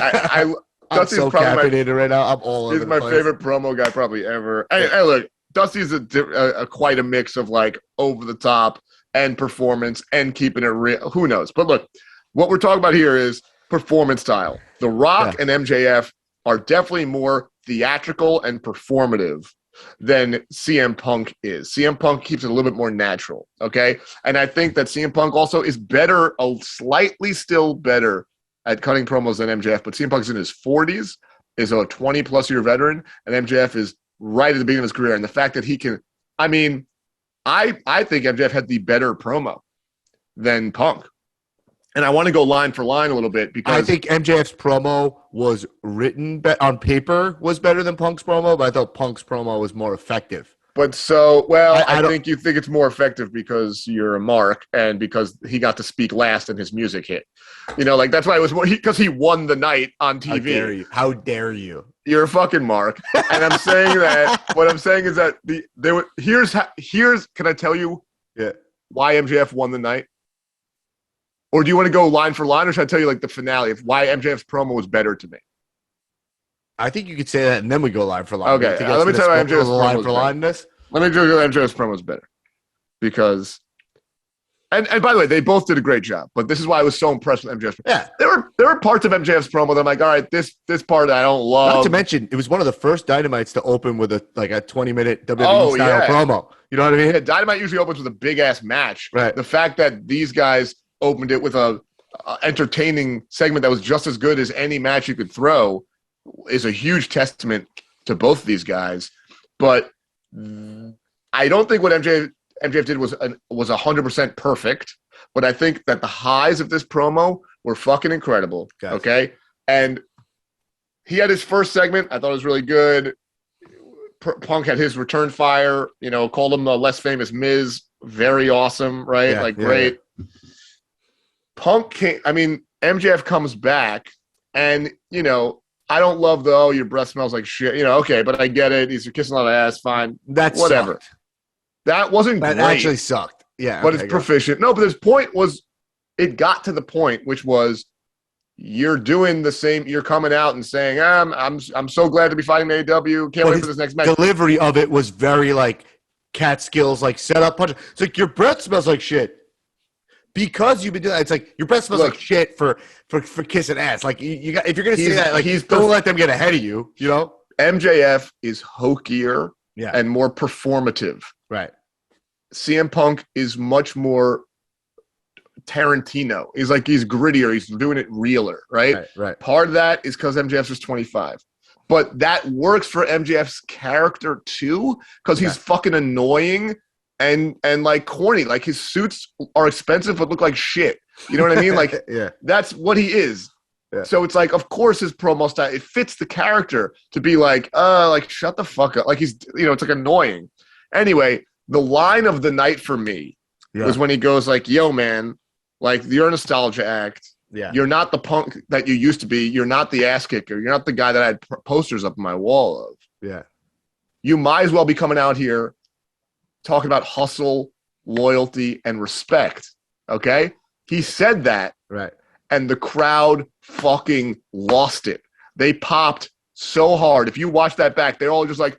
so caffeinated right now. I'm all over. He's my favorite promo guy probably ever. Hey, look, Dusty's quite a mix of like over the top and performance and keeping it real. Who knows? But look, what we're talking about here is performance style. The Rock and MJF are definitely more theatrical and performative than CM Punk is. CM Punk keeps it a little bit more natural, okay? And I think that CM Punk also is better, slightly still better at cutting promos than MJF, but CM Punk's in his 40s, is a 20-plus year veteran, and MJF is right at the beginning of his career. And the fact that he can – I think MJF had the better promo than Punk. And I want to go line for line a little bit because I think MJF's promo was written on paper was better than Punk's promo, but I thought Punk's promo was more effective. But I think you think it's more effective because you're a mark and because he got to speak last and his music hit. That's why it was more because he won the night on TV. How dare you? You're a fucking mark. And I'm saying that what I'm saying is that here's can I tell you why MJF won the night? Or do you want to go line for line, or should I tell you like the finale of why MJF's promo was better to me? I think you could say that, and then we go line for line. Okay, let me tell you why MJF's line for line. Let me tell you why MJF's promo was better, because, and by the way, they both did a great job. But this is why I was so impressed with MJF's. Yeah, there were parts of MJF's promo that I'm like, all right, this part I don't love. Not to mention, it was one of the first Dynamites to open with a 20-minute WWE style promo. You know what I mean? Yeah, Dynamite usually opens with a big ass match. Right. The fact that these guys opened it with a entertaining segment that was just as good as any match you could throw is a huge testament to both of these guys. But I don't think what MJF did was 100% perfect, but I think that the highs of this promo were fucking incredible. Gotcha. Okay. And he had his first segment. I thought it was really good. Punk had his return fire, called him the less famous Miz. Very awesome. Right. Yeah, great. Yeah. Punk came, MJF comes back and, I don't love your breath smells like shit. Okay, but I get it. He's kissing a lot of ass. Fine. That's whatever. Sucked. That wasn't great. That actually sucked. Yeah. But it's proficient. No, but his point was it got to the point, which was you're doing the same. You're coming out and saying, I'm so glad to be fighting AEW. Can't wait for this next match. Delivery of it was very like Catskills, like set up punch. It's like your breath smells like shit. Because you've been doing that, it's like your breath smells like shit for kissing ass. Like you got, if you're gonna say that, like don't let them get ahead of you. MJF is hokier and more performative. Right. CM Punk is much more Tarantino. He's grittier. He's doing it realer. Right. Part of that is because MJF's just 25, but that works for MJF's character too because he's fucking annoying. And like corny, like his suits are expensive but look like shit. You know what I mean? Like that's what he is. So it's like, of course, his promo style, it fits the character to be like shut the fuck up. Like he's, it's like annoying. Anyway, the line of the night for me was when he goes like, yo, man, like you're a nostalgia act. Yeah. You're not the punk that you used to be. You're not the ass kicker. You're not the guy that I had posters up on my wall of. Yeah. You might as well be coming out here talking about hustle, loyalty, and respect. Okay? He said that. Right. And the crowd fucking lost it. They popped so hard. If you watch that back, they're all just like,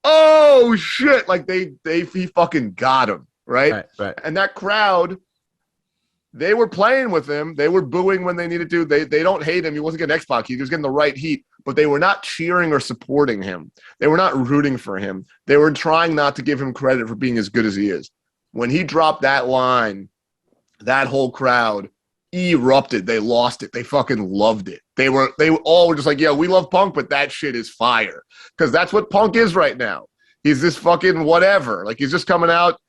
oh shit. Like he fucking got him. Right. And that crowd, they were playing with him. They were booing when they needed to. They don't hate him. He wasn't getting X-Pac. He was getting the right heat, but they were not cheering or supporting him. They were not rooting for him. They were trying not to give him credit for being as good as he is. When he dropped that line, that whole crowd erupted. They lost it. They fucking loved it. They all were just like, yeah, we love Punk, but that shit is fire. Because that's what Punk is right now. He's this fucking whatever. Like he's just coming out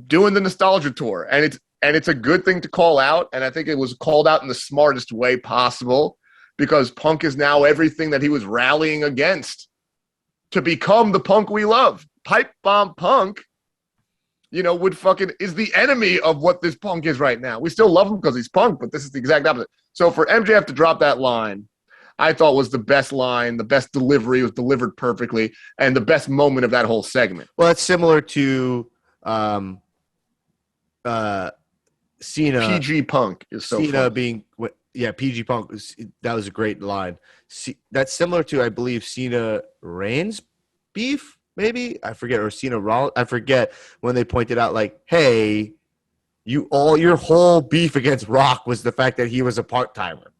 doing the nostalgia tour. And it's a good thing to call out. And I think it was called out in the smartest way possible because Punk is now everything that he was rallying against to become the Punk we love. Pipe bomb Punk, is the enemy of what this Punk is right now. We still love him because he's Punk, but this is the exact opposite. So for MJF to drop that line, I thought was the best line, the best delivery, was delivered perfectly, and the best moment of that whole segment. Well, it's similar to Cena. PG Punk is so Cena fun. being PG Punk that was a great line. That's similar to, I believe, Cena Reigns beef, maybe, I forget, or Cena Rollins, I forget, when they pointed out like, hey, your whole beef against Rock was the fact that he was a part-timer.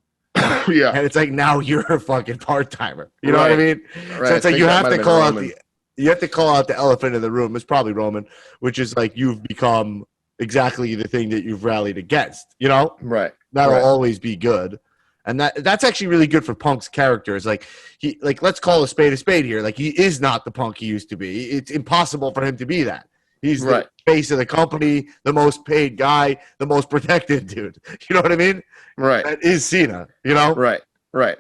Yeah. And it's like, now you're a fucking part-timer. You know what I mean? Right. So it's like you have to call out the elephant in the room. It's probably Roman, which is like you've become exactly the thing that you've rallied against, Right. That'll always be good. And that's actually really good for Punk's character. It's like let's call a spade here. Like he is not the Punk he used to be. It's impossible for him to be that. He's the face of the company, the most paid guy, the most protected dude. You know what I mean? Right. That is Cena, Right.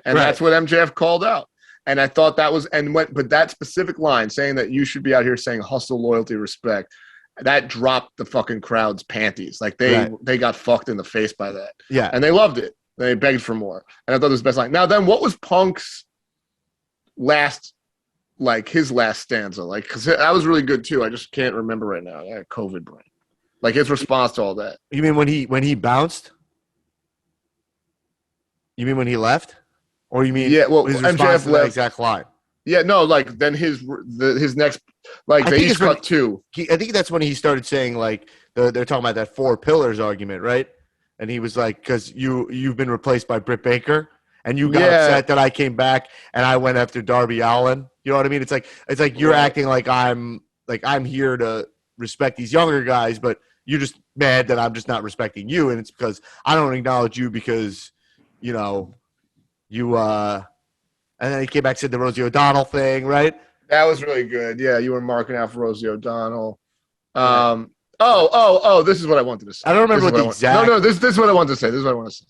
And that's what MJF called out. And I thought that was, but that specific line saying that you should be out here saying hustle, loyalty, respect, that dropped the fucking crowd's panties. Like they got fucked in the face by that. Yeah. And they loved it. They begged for more. And I thought it was the best line. Now then, what was Punk's his last stanza? Like, because that was really good too. I just can't remember right now. I got COVID brain. Like his response to all that. You mean when he bounced? You mean when he left? Or you mean his response to that exact line? Yeah, no, like then his next, like they each cut two. I think that's when he started saying like they're talking about that 4 pillars argument, right? And he was like, because you've been replaced by Britt Baker, and you got upset that I came back and I went after Darby Allin. You know what I mean? It's like you're acting like I'm here to respect these younger guys, but you're just mad that I'm just not respecting you, and it's because I don't acknowledge you because you. And then he came back and said the Rosie O'Donnell thing, right? That was really good. Yeah, you were marking out for Rosie O'Donnell. This is what I wanted to say. I don't remember what the exact. No, this is what I wanted to say. This is what I want to say.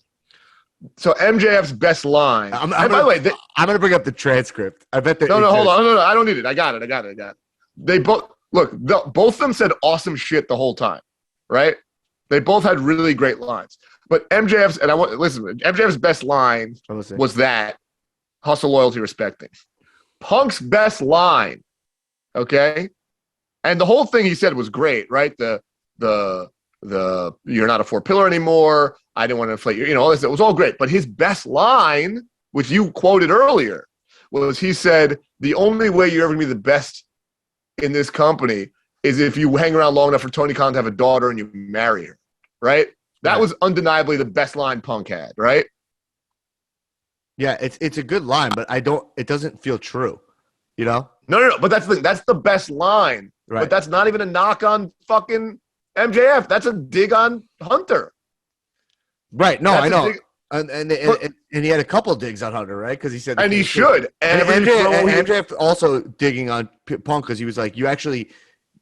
So MJF's best line. By the way, I'm going to bring up the transcript. I bet that. No, hold on. No, I don't need it. I got it. They both both of them said awesome shit the whole time, right? They both had really great lines. But MJF's best line was that hustle, loyalty, respecting. Punk's best line, okay? And the whole thing he said was great, right? The you're not a 4 pillar anymore. I didn't want to inflate you. All this. It was all great. But his best line, which you quoted earlier, was he said, the only way you're ever going to be the best in this company is if you hang around long enough for Tony Khan to have a daughter and you marry her, right? That was undeniably the best line Punk had, right? Yeah, it's a good line, but it doesn't feel true, No, but that's the best line. Right. But that's not even a knock on fucking MJF. That's a dig on Hunter. Right. No, I know. And he had a couple digs on Hunter, right? Because he said, and he should. And MJF also digging on Punk because he was like, you actually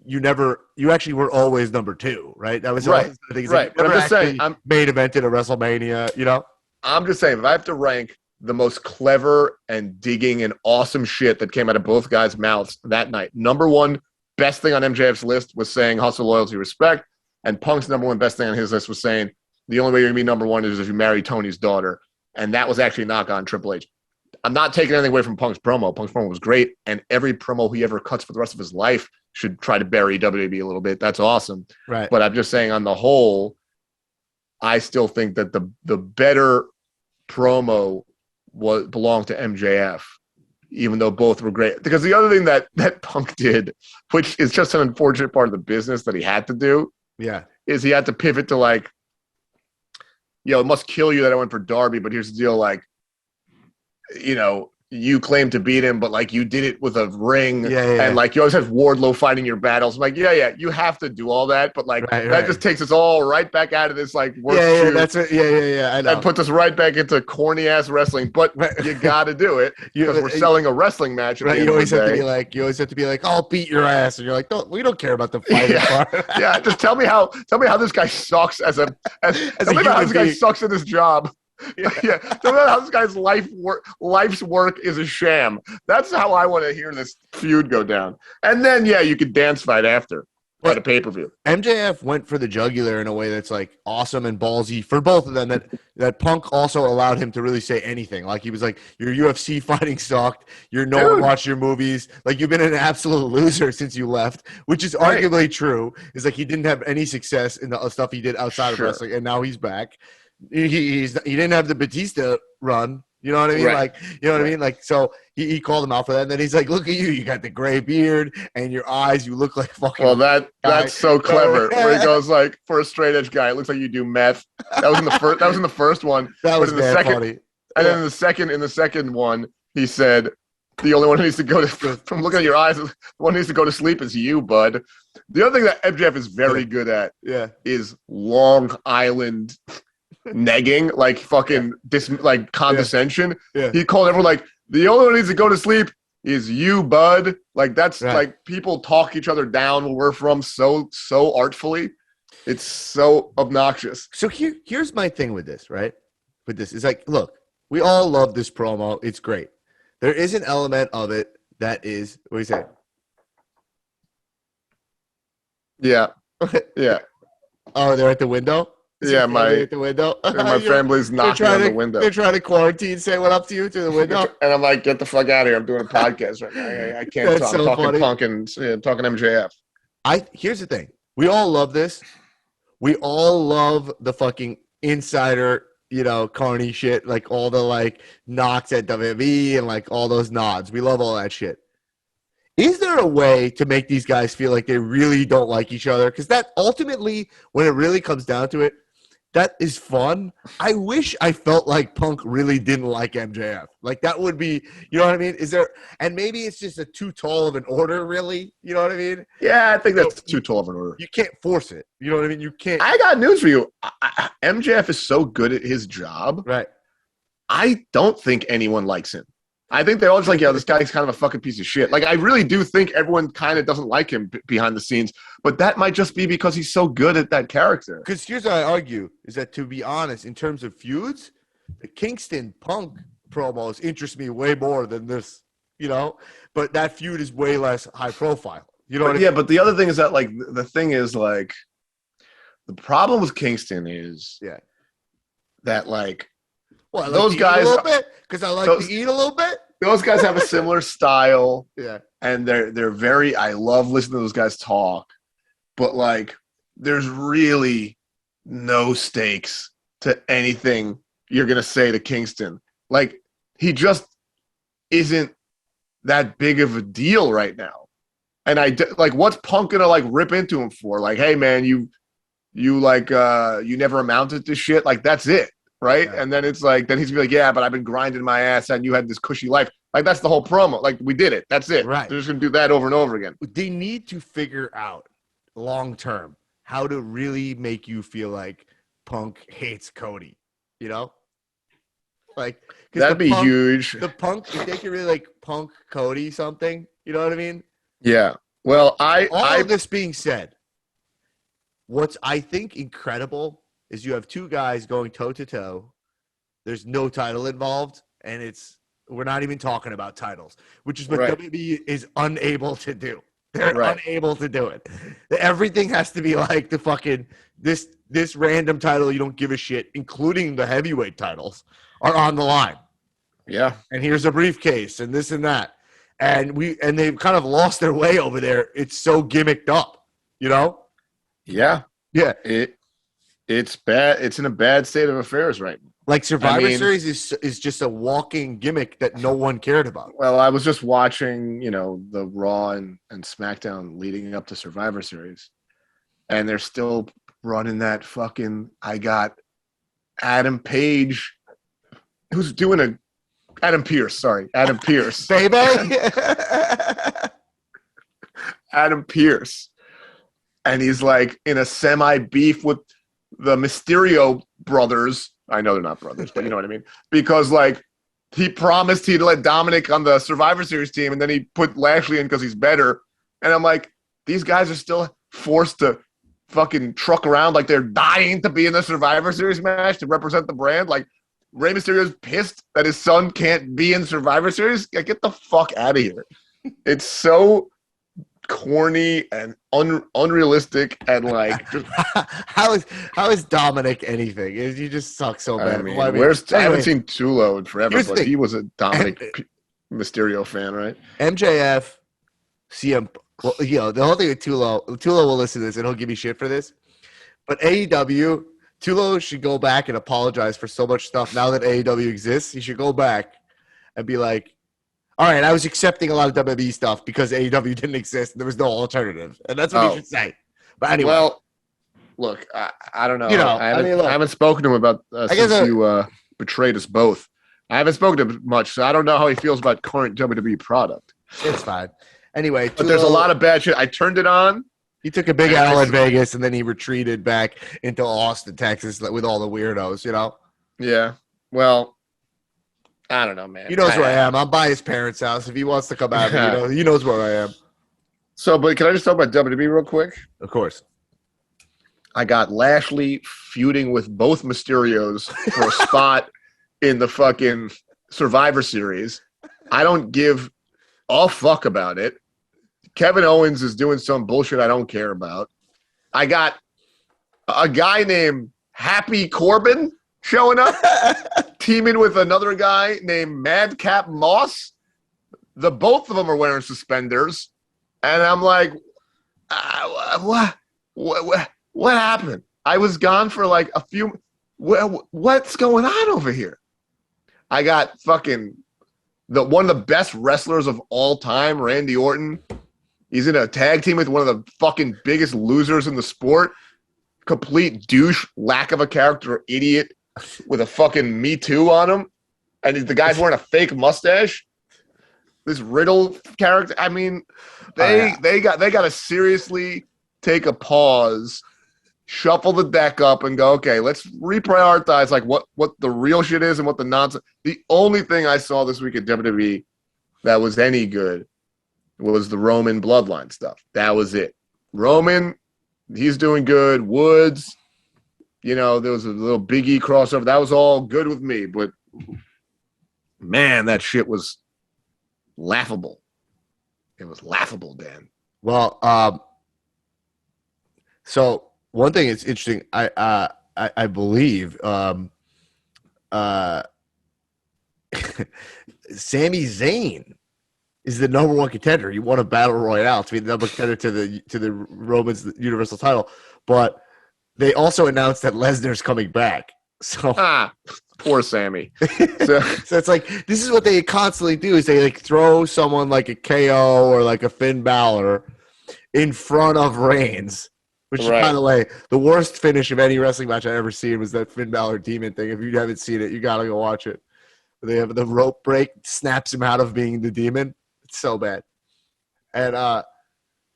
were always number 2, right? That was right. The thing. Right. Like, but I'm just saying, main event at a WrestleMania, I'm just saying, if I have to rank the most clever and digging and awesome shit that came out of both guys' mouths that night, number one best thing on MJF's list was saying hustle, loyalty, respect. And Punk's number one best thing on his list was saying the only way you're going to be number one is if you marry Tony's daughter. And that was actually a knock on Triple H. I'm not taking anything away from Punk's promo. Punk's promo was great. And every promo he ever cuts for the rest of his life should try to bury WWE a little bit. That's awesome. Right. But I'm just saying on the whole, I still think that the better promo belonged to MJF, even though both were great. Because the other thing that Punk did, which is just an unfortunate part of the business that he had to do, is he had to pivot to like, it must kill you that I went for Darby, but here's the deal, like, you claim to beat him, but like you did it with a ring, and like you always have Wardlow fighting your battles. I'm like, you have to do all that, but like that just takes us all right back out of this like work that's it. I know. And puts us right back into corny ass wrestling. But you got to do it because we're selling a wrestling match. At the end you always of the have day. to be like, I'll beat your ass, and you're like, we don't care about the fight. Just tell me how this guy sucks as a how this guy sucks at his job. Tell me how this guy's life's work is a sham. That's how I want to hear this feud go down. And then you could dance fight after at a pay-per-view. MJF went for the jugular in a way that's like awesome and ballsy for both of them. That Punk also allowed him to really say anything. Like he was like, your UFC fighting sucked. No one watched your movies. Like you've been an absolute loser since you left, which is arguably true. Is like he didn't have any success in the stuff he did outside of wrestling, and now he's back. He didn't have the Batista run, you know what I mean? Right. Like, you know what I mean? Like, so he called him out for that. And then he's like, look at you got the gray beard and your eyes, you look like fucking. Well, that's so clever. Where he goes like, for a straight edge guy, it looks like you do meth. That was in the first. That was in the first one. That was funny. And then in the second one, he said, the only one who needs to go to from looking at your eyes, the one who needs to go to sleep is you, bud. The other thing that MJF is very good at, is Long Island negging, like fucking like condescension. He called everyone like, the only one who needs to go to sleep is you, bud. Like that's like people talk each other down where we're from so artfully. It's so obnoxious. So here's my thing with this, right? With this is like, look, we all love this promo. It's great. There is an element of it that is, what do you say? Yeah. Oh, they're at the window? My family's knocking on the window. They're trying to quarantine, say what up to you through the window. And I'm like, get the fuck out of here. I'm doing a podcast right now. I can't talk. I'm talking Punk and talking MJF. Here's the thing. We all love this. We all love the fucking insider, carny shit, like all the like knocks at WWE and like all those nods. We love all that shit. Is there a way to make these guys feel like they really don't like each other? Because that ultimately, when it really comes down to it, that is fun. I wish I felt like Punk really didn't like MJF. Like that would be, you know what I mean? And maybe it's just too tall of an order, really. You know what I mean? Yeah, I think that's too tall of an order. You can't force it. You know what I mean? You can't. I got news for you. MJF is so good at his job. Right. I don't think anyone likes him. I think they're all just like, this guy's kind of a fucking piece of shit. Like, I really do think everyone kind of doesn't like him behind the scenes, but that might just be because he's so good at that character. Because here's what I argue, is that to be honest, in terms of feuds, the Kingston Punk promos interest me way more than this, but that feud is way less high profile. You know what I mean? Yeah, but the other thing is that, like, the thing is, like, the problem with Kingston is that, like, well, I like those guys, a little bit because I like to eat a little bit. Those guys have a similar style, and they're very. I love listening to those guys talk, but like, there's really no stakes to anything you're gonna say to Kingston. Like, he just isn't that big of a deal right now. And what's Punk gonna like rip into him for? Like, hey man, you never amounted to shit. Like, that's it. Right. Yeah. And then it's like, then he's gonna be like, yeah, but I've been grinding my ass and you had this cushy life. Like, that's the whole promo. Like, we did it. That's it. Right. They're just gonna do that over and over again. They need to figure out long term how to really make you feel like Punk hates Cody. Like, that'd be huge. The Punk, if they could really like Punk Cody something, you know what I mean? Yeah. Well, all of this being said, what's I think incredible is you have two guys going toe to toe There's no title involved, and we're not even talking about titles, which is what Right. WWE is unable to do. They're Right. unable to do it. Everything has to be like the fucking this random title you don't give a shit, including the heavyweight titles, are on the line. Yeah. And here's a briefcase and this and that. And they've kind of lost their way over there. It's so gimmicked up, you know? Yeah. Yeah. It's bad. It's in a bad state of affairs right now. Like Survivor Series is just a walking gimmick that no one cared about. Well, I was just watching, the Raw and SmackDown leading up to Survivor Series, and they're still running that fucking. I got Adam Page, who's doing Adam Pearce. Sorry, Adam Pearce. Baby. Adam Pearce, and he's like in a semi beef with the Mysterio brothers. I know they're not brothers, but you know what I mean. Because like he promised he'd let Dominic on the Survivor Series team, and then he put Lashley in because he's better. And I'm like, these guys are still forced to fucking truck around like they're dying to be in the Survivor Series match to represent the brand. Like Rey Mysterio's pissed that his son can't be in Survivor Series. Like, get the fuck out of here. It's so corny and unrealistic and like how is Dominic anything? You just suck so bad. I haven't seen Tulo in forever, but he was a Dominic Mysterio fan, right? MJF, CM. Well, the whole thing with Tulo will listen to this and he'll give me shit for this. But AEW, Tulo should go back and apologize for so much stuff now that AEW exists. He should go back and be like, all right, I was accepting a lot of WWE stuff because AEW didn't exist. There was no alternative. And that's what he should say. But anyway. Well, look, I don't know. I haven't spoken to him about since you betrayed us both. I haven't spoken to him much, so I don't know how he feels about current WWE product. It's fine. Anyway. But there's a lot of bad shit. I turned it on. He took a big L in Vegas, and then he retreated back into Austin, Texas with all the weirdos, Yeah. Well, I don't know, man. He knows where I am. I'm by his parents' house. If he wants to come out, he knows where I am. So, but can I just talk about WWE real quick? Of course. I got Lashley feuding with both Mysterios for a spot in the fucking Survivor Series. I don't give a fuck about it. Kevin Owens is doing some bullshit I don't care about. I got a guy named Happy Corbin showing up, teaming with another guy named Madcap Moss. Both of them are wearing suspenders. And I'm like, what happened? I was gone for like a few. What's going on over here? I got fucking one of the best wrestlers of all time, Randy Orton. He's in a tag team with one of the fucking biggest losers in the sport. Complete douche, lack of a character, idiot with a fucking Me Too on him. And the guy's wearing a fake mustache. This Riddle character. I mean, they got to seriously take a pause, shuffle the deck up, and go, okay, let's reprioritize like what the real shit is and what the nonsense. The only thing I saw this week at WWE that was any good was the Roman bloodline stuff. That was it. Roman, he's doing good. Woods, there was a little Big E crossover. That was all good with me. But, man, that shit was laughable. It was laughable, Dan. Well, so one thing that's interesting, I believe Sami Zayn is the number one contender. He won a battle royale to be the number contender to the Roman's Universal title, but they also announced that Lesnar's coming back. So poor Sammy. So it's like this is what they constantly do is they like throw someone like a KO or like a Finn Balor in front of Reigns. Which, by the way, the worst finish of any wrestling match I've ever seen was that Finn Balor demon thing. If you haven't seen it, you gotta go watch it. They have the rope break, snaps him out of being the demon. It's so bad. And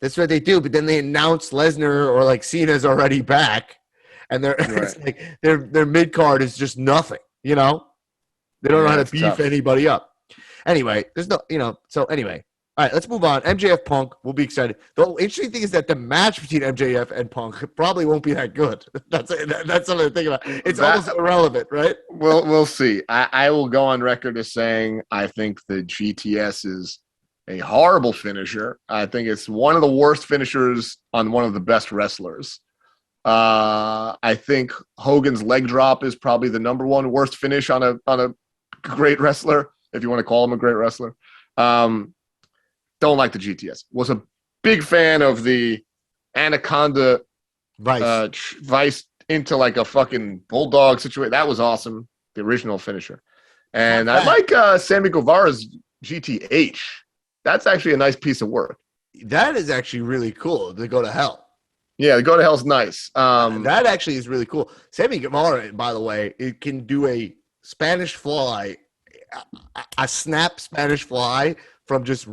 that's what they do. But then they announce Lesnar or like Cena's already back. And it's like their mid card is just nothing, They don't know how to beef anybody up. Anyway, there's no, so anyway, All right, let's move on. MJF Punk, we'll be excited. The interesting thing is that the match between MJF and Punk probably won't be that good. That's something to think about. It's almost irrelevant, right? We'll see. I will go on record as saying I think the GTS is a horrible finisher. I think it's one of the worst finishers on one of the best wrestlers. I think Hogan's leg drop is probably the number one worst finish on a great wrestler, if you want to call him a great wrestler. Don't like the GTS. Was a big fan of the Anaconda Vice into like a fucking bulldog situation. That was awesome. The original finisher. And I like Sammy Guevara's GTH. That's actually a nice piece of work. That is actually really cool. To go to hell. Yeah, the go to hell's nice. That actually is really cool. Sammy Guevara, by the way, it can do a Spanish fly, a snap Spanish fly from just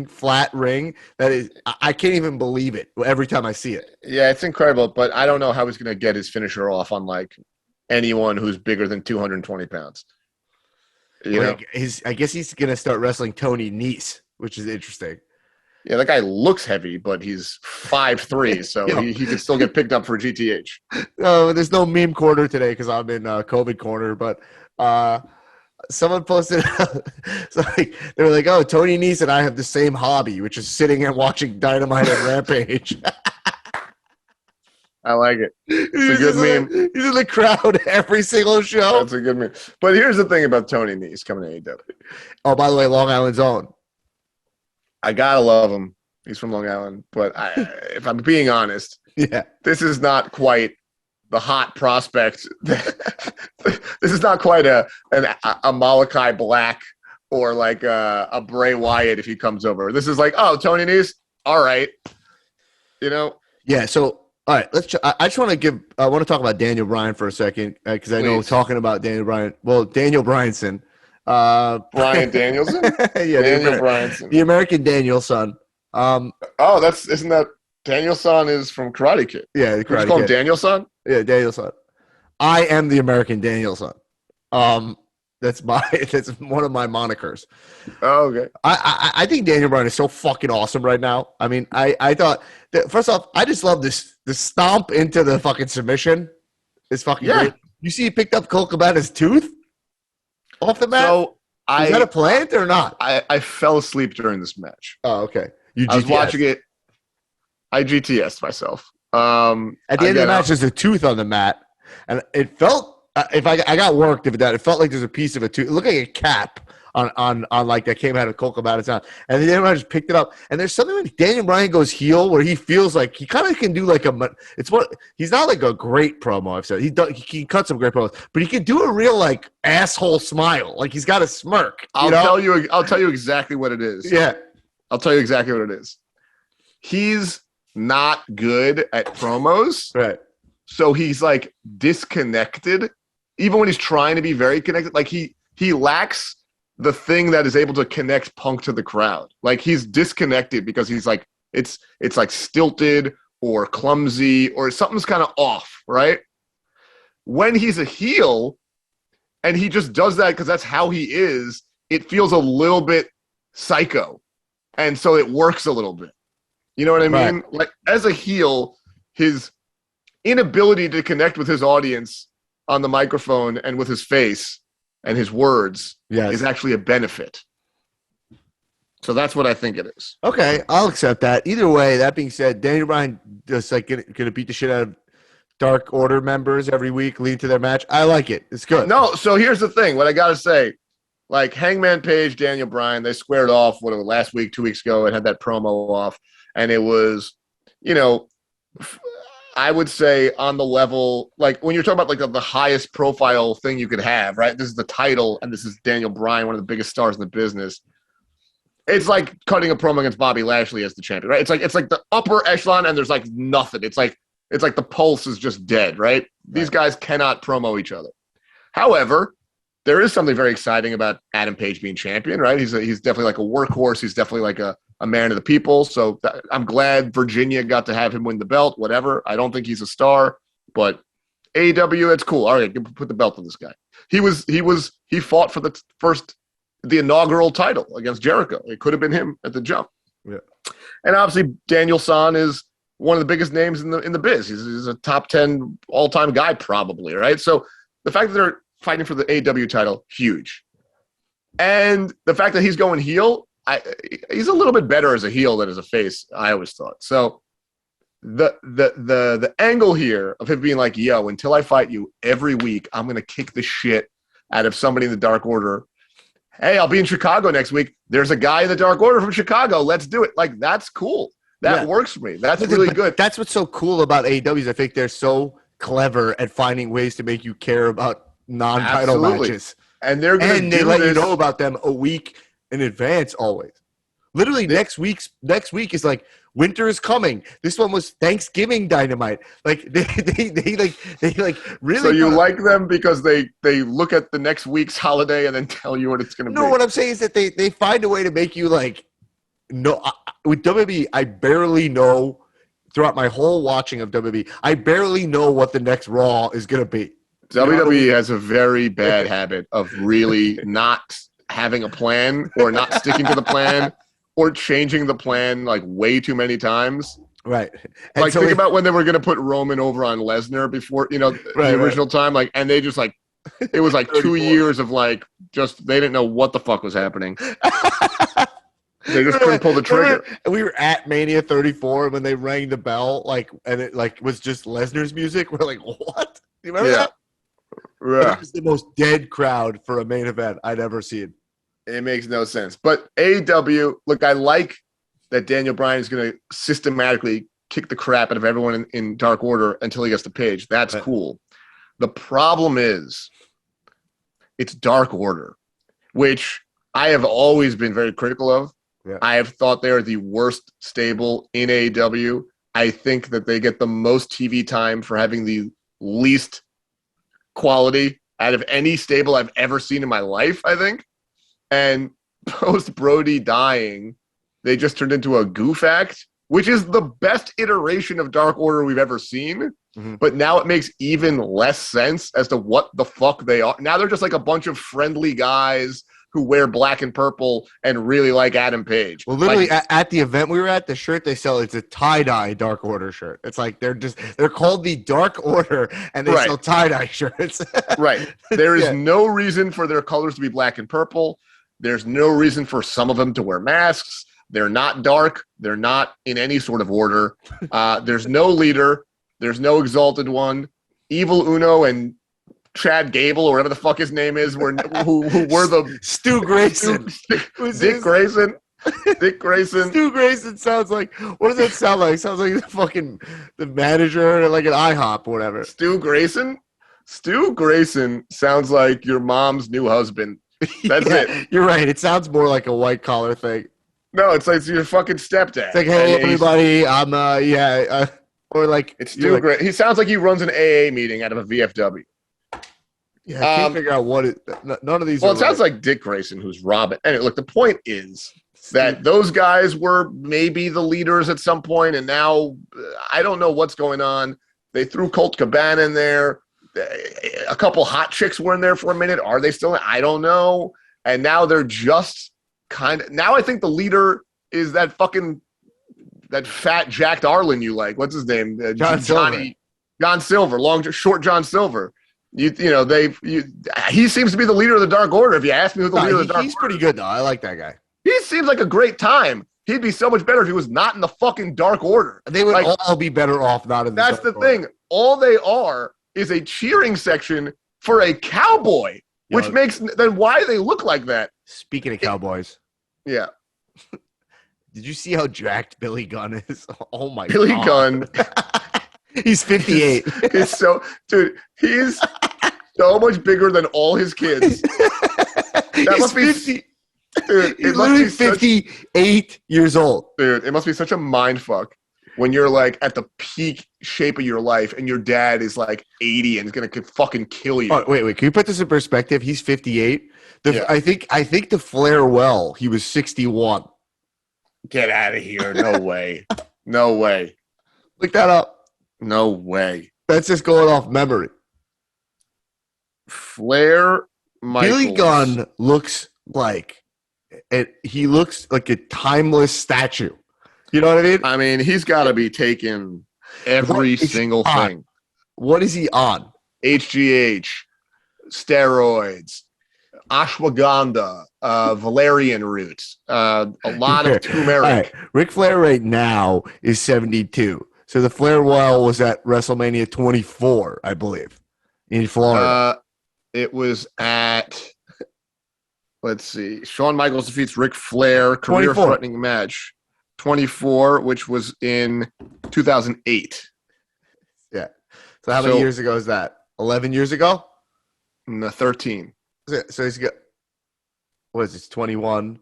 flat ring. That is, I can't even believe it every time I see it. Yeah, it's incredible, but I don't know how he's going to get his finisher off on like anyone who's bigger than 220 pounds. I guess he's going to start wrestling Tony Nese, which is interesting. Yeah, that guy looks heavy, but he's 5'3", so he could still get picked up for GTH. No, there's no meme corner today because I'm in COVID corner, but someone posted they were like, oh, Tony Nese and I have the same hobby, which is sitting and watching Dynamite and Rampage. I like it. It's a good meme. He's in the crowd every single show. That's a good meme. But here's the thing about Tony Nese coming to AEW. Oh, by the way, Long Island's own. I gotta love him. He's from Long Island. But if I'm being honest, this is not quite the hot prospect. This is not quite a Malachi Black or like a Bray Wyatt if he comes over. This is like, oh, Tony Nese, all right, Yeah. So all right, I just want to talk about Daniel Bryan for a second because I know talking about Daniel Bryan. Well, Daniel Bryanson. Bryan Danielson. Yeah, Daniel Bryanson, the American Danielson. Isn't that Danielson is from Karate Kid? Yeah, the Karate Kid. Call him Danielson. Yeah, Danielson. I am the American Danielson. That's one of my monikers. Oh, okay. I think Daniel Bryan is so fucking awesome right now. I mean, I thought that, first off, I just love the stomp into the fucking submission. It's fucking great. You see, he picked up Colt Cabana's tooth off the mat. So is that a plant or not? I fell asleep during this match. Oh, okay. I was watching it. I GTS'd myself. At the end of the match, there's a tooth on the mat, and it felt. If I got worked, it felt like there's a piece of a tooth. It looked like a cap on like that came out of Colt Cabana's mouth, and then I just picked it up. And there's something when Daniel Bryan goes heel where he feels like he kind of can do like he's not like a great promo. I've said he cut some great promos, but he can do a real like asshole smile, like he's got a smirk. I'll tell you exactly what it is. Yeah, I'll tell you exactly what it is. He's not good at promos, right? So he's like disconnected. Even when he's trying to be very connected, like he lacks the thing that is able to connect Punk to the crowd. Like he's disconnected because he's like it's like stilted or clumsy or something's kind of off, right? When he's a heel and he just does that because that's how he is, it feels a little bit psycho. And so it works a little bit. You know what I mean? Right. Like as a heel, his inability to connect with his audience on the microphone and with his face and his words is actually a benefit. So that's what I think it is. Okay, I'll accept that. Either way, that being said, Daniel Bryan just like gonna beat the shit out of Dark Order members every week, lead to their match. I like it. It's good. No, so here's the thing. What I gotta say, like Hangman Page, Daniel Bryan, they squared off last week, 2 weeks ago, and had that promo off, and it was, I would say on the level, like when you're talking about like the highest profile thing you could have, right? This is the title, and this is Daniel Bryan, one of the biggest stars in the business. It's like cutting a promo against Bobby Lashley as the champion, right? It's like the upper echelon, and there's like nothing. It's like the pulse is just dead, right? These guys cannot promo each other. However, there is something very exciting about Adam Page being champion, right? He's definitely like a workhorse. He's definitely like a man of the people. So I'm glad Virginia got to have him win the belt, whatever. I don't think he's a star, but AEW, it's cool. All right, put the belt on this guy. He fought for the inaugural title against Jericho. It could have been him at the jump. Yeah. And obviously, Danielson is one of the biggest names in the biz. He's a top 10 all-time guy, probably, right? So the fact that they're fighting for the AEW title, huge. And the fact that he's going heel, he's a little bit better as a heel than as a face, I always thought. So the angle here of him being like, yo, until I fight you every week, I'm going to kick the shit out of somebody in the Dark Order. Hey, I'll be in Chicago next week. There's a guy in the Dark Order from Chicago. Let's do it. Like, that's cool. That works for me. That's really good. That's what's so cool about AEW is I think they're so clever at finding ways to make you care about non-title matches. And they're going to they let you know about them a week in advance always. Literally, next week is like winter is coming. This one was Thanksgiving Dynamite. Like they really. So you like them because they look at the next week's holiday and then tell you what it's going to be. No, what I'm saying is that they find a way to make you like. No, with WWE, I barely know throughout my whole watching of WWE. I barely know what the next Raw is going to be. WWE has a very bad habit of really not having a plan or not sticking to the plan. Or changing the plan like way too many times. Right. And like, so think about when they were going to put Roman over on Lesnar before, the original time. Like, and they just like, it was like 2 years of like, just, they didn't know what the fuck was happening. They just couldn't pull the trigger. We were at Mania 34 when they rang the bell, like, and it like was just Lesnar's music. We're like, what? Do you remember that? Yeah. It was the most dead crowd for a main event I'd ever seen. It makes no sense. But AEW, look, I like that Daniel Bryan is going to systematically kick the crap out of everyone in Dark Order until he gets to Page. That's cool. The problem is it's Dark Order, which I have always been very critical of. Yeah. I have thought they are the worst stable in AEW. I think that they get the most TV time for having the least quality out of any stable I've ever seen in my life, I think. And post Brody dying, they just turned into a goof act, which is the best iteration of Dark Order we've ever seen. Mm-hmm. But now it makes even less sense as to what the fuck they are. Now they're just like a bunch of friendly guys who wear black and purple and really like Adam Page. Well, literally at the event we were at, the shirt they sell, it's a tie-dye Dark Order shirt. It's like they're called the Dark Order and they sell tie-dye shirts. Right. There is no reason for their colors to be black and purple. There's no reason for some of them to wear masks. They're not dark. They're not in any sort of order. There's no leader. There's no exalted one. Evil Uno and Chad Gable, or whatever the fuck his name is, who were the Stu Grayson. Dick Grayson. Dick Grayson. Stu Grayson sounds like, what does that sound like? Sounds like the manager at like an IHOP or whatever. Stu Grayson? Stu Grayson sounds like your mom's new husband. That's it. You're right. It sounds more like a white collar thing. No, it's like it's your fucking stepdad. It's like, hey, everybody, I'm or like it's Stu Grayson. He sounds like he runs an AA meeting out of a VFW. Yeah, I can't figure out what it. None of these. Well, it sounds like Dick Grayson, who's Robin. And look, the point is that those guys were maybe the leaders at some point, and now I don't know what's going on. They threw Colt Cabana in there. A couple hot chicks were in there for a minute. Are they still? I don't know. And now they're just kind of. Now I think the leader is that fat jacked Arlen you like. What's his name? John Silver. John Silver. Short John Silver. He seems to be the leader of the Dark Order. If you ask me who the leader of the Dark Order, he's pretty good though. I like that guy. He seems like a great time. He'd be so much better if he was not in the fucking Dark Order. They would all be better off not in the That's the thing. All they are is a cheering section for a cowboy, which makes then why they look like that. Speaking of cowboys. Yeah. Did you see how jacked Billy Gunn is? Oh my Billy God. Gunn. He's 58. He's so much bigger than all his kids. That must be 50. Dude, he's literally 58 years old. Dude, it must be such a mind fuck when you're like at the peak shape of your life and your dad is like 80 and is gonna fucking kill you. Oh, wait. Can you put this in perspective? He's 58. I think the Flair he was 61. Get out of here. No way. No way. Look that up. No way. That's just going off memory. Flair Michaels. Billy Gunn looks like a timeless statue. You know what I mean? I mean, he's got to be taking every single thing. What is he on? HGH, steroids, ashwagandha, valerian roots, a lot of turmeric. All right. Ric Flair right now is 72. So the Flair well was at WrestleMania 24, I believe, in Florida. It was at, let's see, Shawn Michaels defeats Ric Flair, career-threatening match, 24, which was in 2008. Yeah. So how many years ago is that? 11 years ago? No, 13. So he's got, what is this, 21?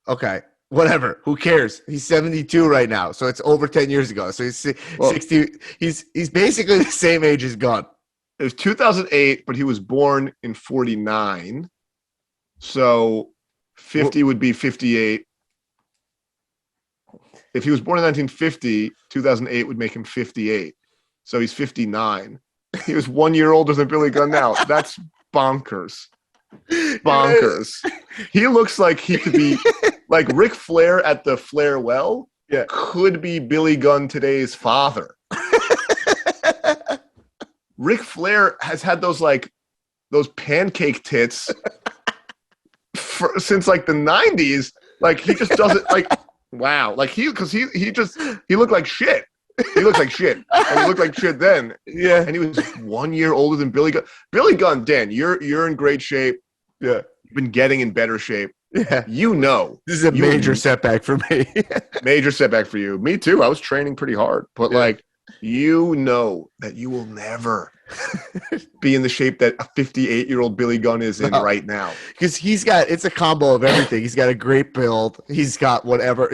Okay. Whatever. Who cares? He's 72 right now. So it's over 10 years ago. So he's 60. He's basically the same age as Gunn. It was 2008, but he was born in 49. So 50 would be 58. If he was born in 1950, 2008 would make him 58. So he's 59. He was 1 year older than Billy Gunn now. That's bonkers. Bonkers. He looks like he could be like Ric Flair at the Flair Well. Yeah. Could be Billy Gunn today's father. Ric Flair has had those pancake tits since like the 90s. Like he just doesn't like, wow. Like he looked like shit. He looked like shit. And he looked like shit then. Yeah. And he was 1 year older than Billy Gunn. Billy Gunn, Dan, you're in great shape. Yeah. You've been getting in better shape. Yeah. You know. This is a major setback for me. Major setback for you. Me too. I was training pretty hard. But you know that you will never be in the shape that a 58-year-old Billy Gunn is in right now. Because it's a combo of everything. He's got a great build. He's got whatever.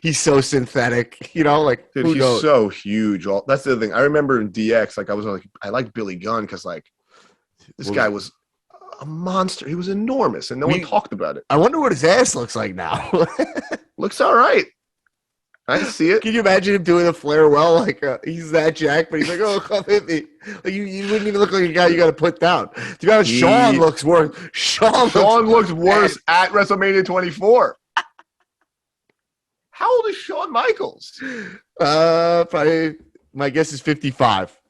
He's so synthetic, you know, like dude, he's so huge. That's the other thing. I remember in DX, I liked Billy Gunn because this guy was a monster. He was enormous and no one talked about it. I wonder what his ass looks like now. Looks all right. I see it. Can you imagine him doing a Flair well? Like he's that jacked, but he's like, "Oh, come hit me!" Like you wouldn't even look like a guy you got to put down. To be honest, Shawn looks worse. Shawn looks worse at WrestleMania 24. How old is Shawn Michaels? Probably. My guess is 55.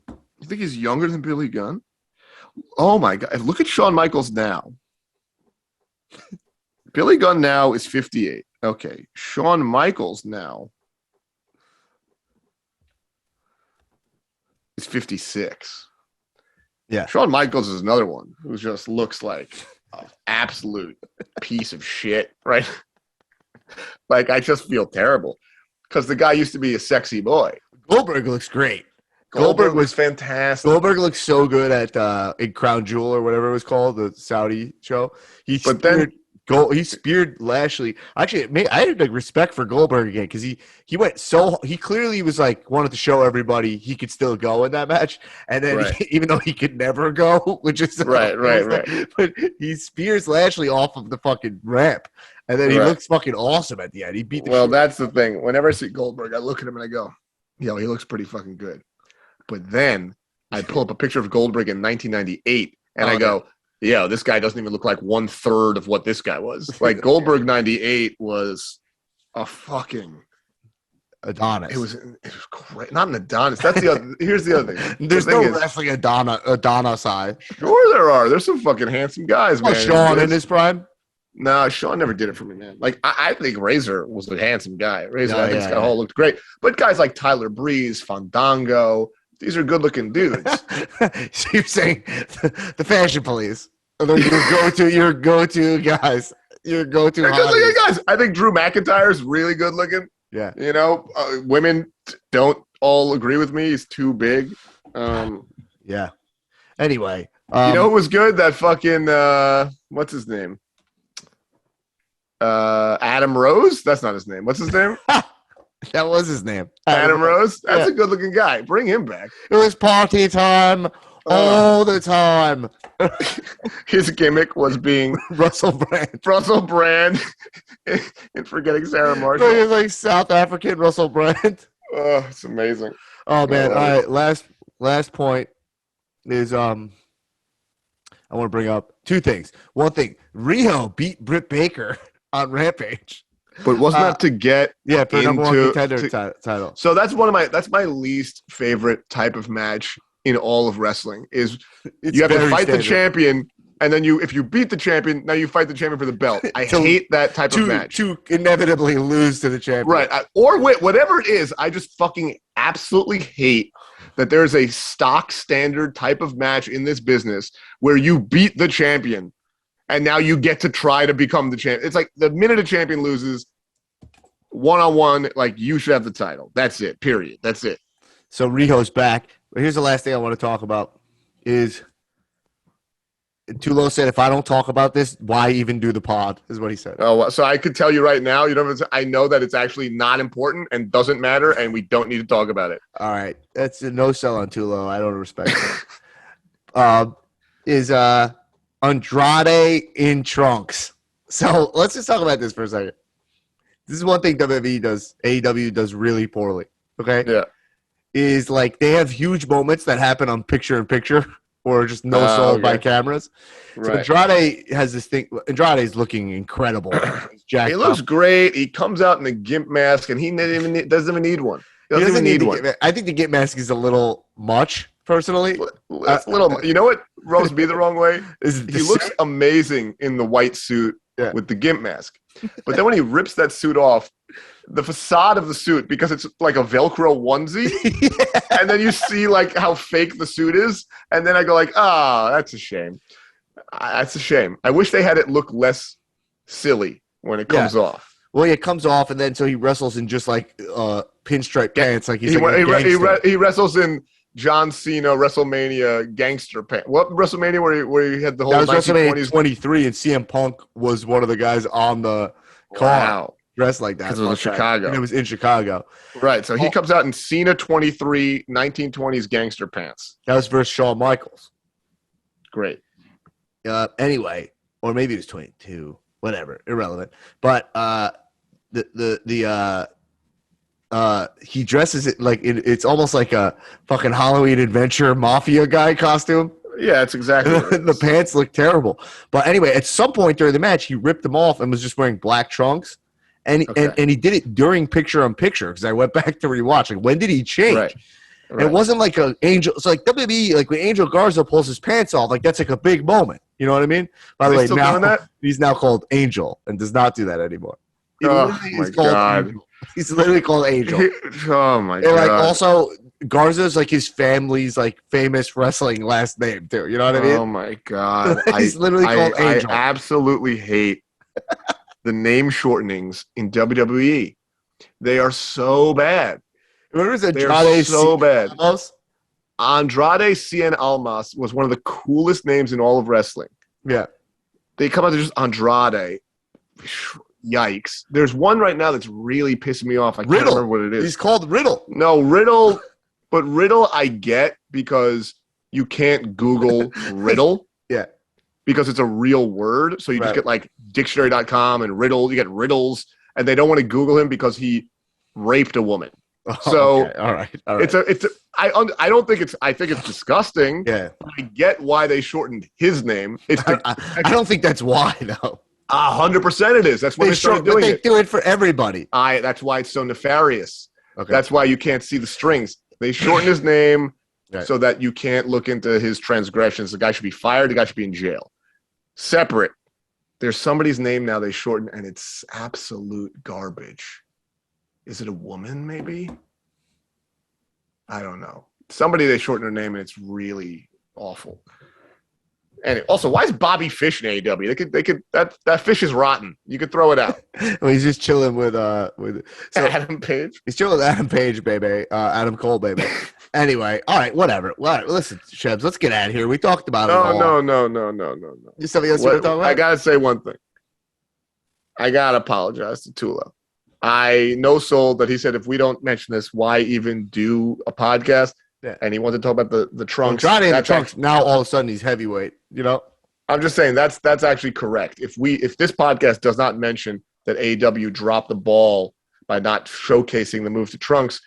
You think he's younger than Billy Gunn? Oh my God! Look at Shawn Michaels now. Billy Gunn now is 58. Okay, Shawn Michaels now is 56. Yeah. Shawn Michaels is another one who just looks like an absolute piece of shit, right? Like, I just feel terrible because the guy used to be a sexy boy. Goldberg looks great. Goldberg was fantastic. Goldberg looks so good at in Crown Jewel or whatever it was called, the Saudi show. He speared Lashley. Actually, I had respect for Goldberg again because he clearly was like wanted to show everybody he could still go in that match, and then even though he could never go, which is right. But he spears Lashley off of the fucking ramp, and then he looks fucking awesome at the end. He beat the shit. That's the thing. Whenever I see Goldberg, I look at him and I go, "Yo, he looks pretty fucking good." But then I pull up a picture of Goldberg in 1998, and I go, "Yeah, this guy doesn't even look like 1/3 of what this guy was." Like Goldberg 98 was a fucking Adonis. It was great. Not an Adonis. That's the other. Here's the other thing. There's no wrestling Adonis side. Sure, there are. There's some fucking handsome guys, man. Shawn in his prime. No, Shawn never did it for me, man. Like I think Razor was a handsome guy. Razor, I think Scott Hall looked great. But guys like Tyler Breeze, Fandango, these are good-looking dudes. So you're saying the fashion police? Your go-to guys. Your go-to. They're good-looking guys. I think Drew McIntyre is really good-looking. Yeah. You know, women don't all agree with me. He's too big. Yeah. Anyway, you know who was good? That fucking what's his name? Adam Rose? That's not his name. What's his name? That was his name. Adam Rose? That's a good-looking guy. Bring him back. It was party time all the time. His gimmick was being Russell Brand. Russell Brand and forgetting Sarah Marshall. He's like South African Russell Brand. Oh, it's amazing. Oh, man. All right. Last point is I want to bring up two things. One thing, Riho beat Britt Baker on Rampage. But wasn't that to get for number one into contender title? So that's my least favorite type of match in all of wrestling. Is you have to fight the champion, and then if you beat the champion, now you fight the champion for the belt. I hate that type of match. To inevitably lose to the champion, right? Or whatever it is, I just fucking absolutely hate that there is a stock standard type of match in this business where you beat the champion and now you get to try to become the champion. It's like the minute a champion loses one-on-one, like you should have the title. That's it, period. That's it. So Riho's back. But here's the last thing I want to talk about is Tulo said, if I don't talk about this, why even do the pod, is what he said. Oh, so I could tell you right now, I know that it's actually not important and doesn't matter, and we don't need to talk about it. All right. That's a no-sell on Tulo. I don't respect it. Is Andrade in trunks. So let's just talk about this for a second. This is one thing AEW does really poorly, okay? Yeah. Is like they have huge moments that happen on picture-in-picture or just no-sold by cameras. Right. So Andrade has this thing. Andrade's looking incredible. He looks great. He comes out in a gimp mask, and he doesn't even need one. He doesn't need one. I think the gimp mask is a little much, personally. It's a little. You know what rubs me the wrong way? He looks amazing in the white suit with the gimp mask. But then when he rips that suit off, the facade of the suit, because it's like a Velcro onesie, and then you see like how fake the suit is, and then I go like, that's a shame. That's a shame. I wish they had it look less silly when it comes off. Well, it comes off, and then so he wrestles in just like pinstripe pants, like he wrestles in John Cena WrestleMania gangster pants. What WrestleMania where he had the whole? That was WrestleMania 23, and CM Punk was one of the guys on the car. Wow. Dressed like that. Because it was in Chicago. And it was in Chicago. Right. So he comes out in Cena 23, 1920s gangster pants. That was versus Shawn Michaels. Great. Anyway, or maybe it was 22. Whatever. Irrelevant. But he dresses it like it's almost like a fucking Halloween adventure mafia guy costume. Yeah, it's exactly what it is. The pants look terrible. But anyway, at some point during the match, he ripped them off and was just wearing black trunks. And he did it during picture-on-picture because I went back to rewatch. Like, when did he change? Right. It wasn't like an Angel. It's like WWE, like when Angel Garza pulls his pants off, like that's like a big moment. You know what I mean? By the way, now he's now called Angel and does not do that anymore. Oh my God. He's literally called Angel. Oh my God. And like also Garza's like his family's like famous wrestling last name too. You know what I mean? Oh my God. He's literally called Angel. I absolutely hate the name shortenings in WWE. They are so bad. Remember Andrade so bad. Almas? Andrade Cien Almas was one of the coolest names in all of wrestling. Yeah. They come out to just Andrade. Yikes. There's one right now that's really pissing me off. I can't remember what it is. He's called Riddle. No, Riddle. But Riddle I get because you can't Google Riddle. Yeah. Because it's a real word. So you just get like dictionary.com and Riddle. You get riddles. And they don't want to Google him because he raped a woman. So okay. All right. I don't think I think it's disgusting. Yeah. I get why they shortened his name. I don't think that's why though. 100% it is. That's why they started doing it. They do it for everybody. That's why it's so nefarious. Okay. That's why you can't see the strings. They shorten his name so that you can't look into his transgressions. The guy should be fired. The guy should be in jail. Separate. There's somebody's name now they shorten, and it's absolute garbage. Is it a woman, maybe? I don't know. Somebody they shorten their name, and it's really awful. And also, why is Bobby Fish in AEW? They could that fish is rotten. You could throw it out. Well, he's just chilling with Adam Page. He's chilling with Adam Page, baby. Adam Cole, baby. Anyway, all right, whatever. Listen, Shebs, let's get out of here. We talked about it all. No. Is something else you want to talk about? I gotta say one thing. I gotta apologize to Tula. I no-sold that he said if we don't mention this, why even do a podcast? Yeah. And he wanted to talk about the trunks. Well, Johnny in the trunks. Now all of a sudden he's heavyweight. You know. I'm just saying that's actually correct. If this podcast does not mention that AEW dropped the ball by not showcasing the move to trunks,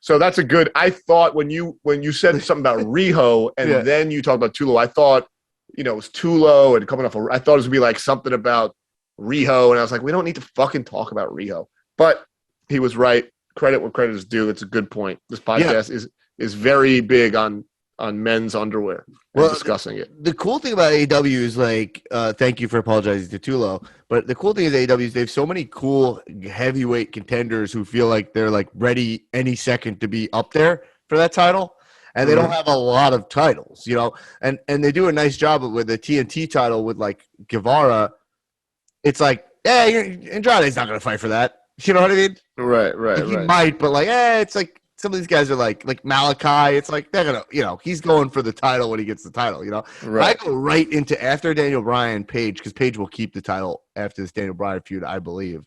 so that's a good. I thought when you said something about Riho and then you talked about Tulo, I thought it was Tulo and coming off. I thought it was gonna be like something about Riho, and I was like, we don't need to fucking talk about Riho. But he was right. Credit where credit is due. It's a good point. This podcast is very big on men's underwear and discussing it. The cool thing about AEW is like, thank you for apologizing to Tulo, but the cool thing is AEW is they have so many cool heavyweight contenders who feel like they're like ready any second to be up there for that title. And they don't have a lot of titles, you know, and they do a nice job with the TNT title with like Guevara. It's like, Andrade's not going to fight for that. You know what I mean? Right. Like, he might, but like, it's like some of these guys are like Malachi. It's like they're gonna, you know, he's going for the title when he gets the title. You know, right. I go right into after Daniel Bryan, Page, because Page will keep the title after this Daniel Bryan feud, I believe.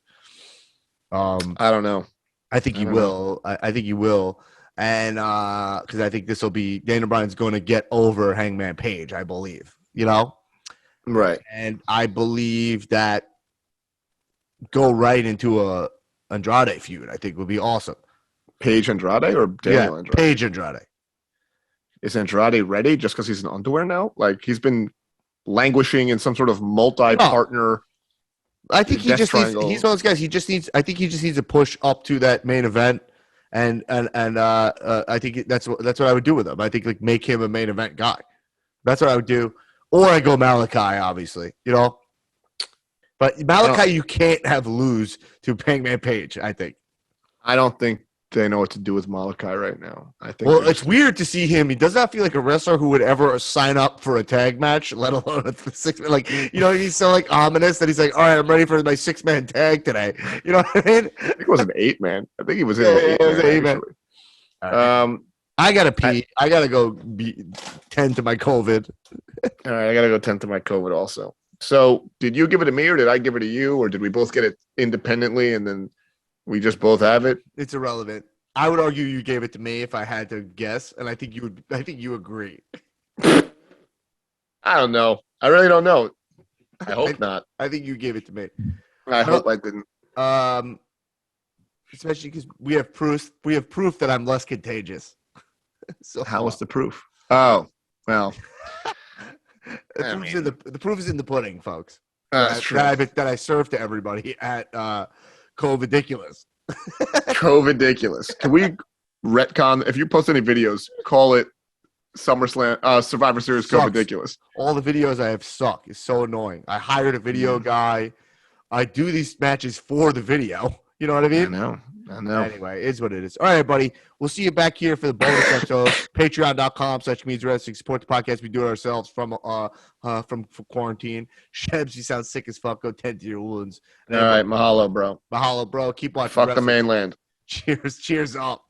I don't know. I think he will. I think he will. And because I think this will be Daniel Bryan's going to get over Hangman Page, I believe, you know? Right. And I believe that go right into a Andrade feud, I think would be awesome. Page Andrade or Daniel Andrade? Page Andrade. Is Andrade ready just because he's in underwear now? Like he's been languishing in some sort of multi-partner. I think he just needs, he's one of those guys. I think he just needs to push up to that main event. And I think that's what I would do with him. I think like make him a main event guy. That's what I would do. Or I go Malachi, obviously, you know. But Malachi, you can't have lose to Hangman Page. I think. I don't think they know what to do with Malachi right now. I think. Well, it's weird to see him. He does not feel like a wrestler who would ever sign up for a tag match, let alone a 6-man. Like, you know, he's so like ominous that he's like, all right, I'm ready for my 6-man tag today. You know what I mean? I think it was an 8-man. I think he was in an 8-man. Right. I gotta pee. I gotta go tend to my COVID. All right, I gotta go tend to my COVID also. So, did you give it to me, or did I give it to you, or did we both get it independently, and then we just both have it? It's irrelevant. I would argue you gave it to me if I had to guess, and I think you would. I think you agree. I don't know. I really don't know. I hope not. I think you gave it to me. I hope I didn't. Especially because we have proof. We have proof that I'm less contagious. So how was the proof? Oh, well. The proof is in the pudding, folks. That's true. That I served to everybody at Covidiculous. Covidiculous. Can we retcon? If you post any videos, call it SummerSlam, Survivor Series Covidiculous. All the videos I have suck. It's so annoying. I hired a video guy. I do these matches for the video. You know what I mean? I know. Anyway, it's what it is. All right, buddy. We'll see you back here for the bonus episode. Patreon.com/MeansWrestling. Support the podcast. We do it ourselves from quarantine. Shebs, you sound sick as fuck. Go tend to your wounds. All right, mahalo, bro. Mahalo, bro. Keep watching. Fuck wrestling. The mainland. Cheers. Cheers up.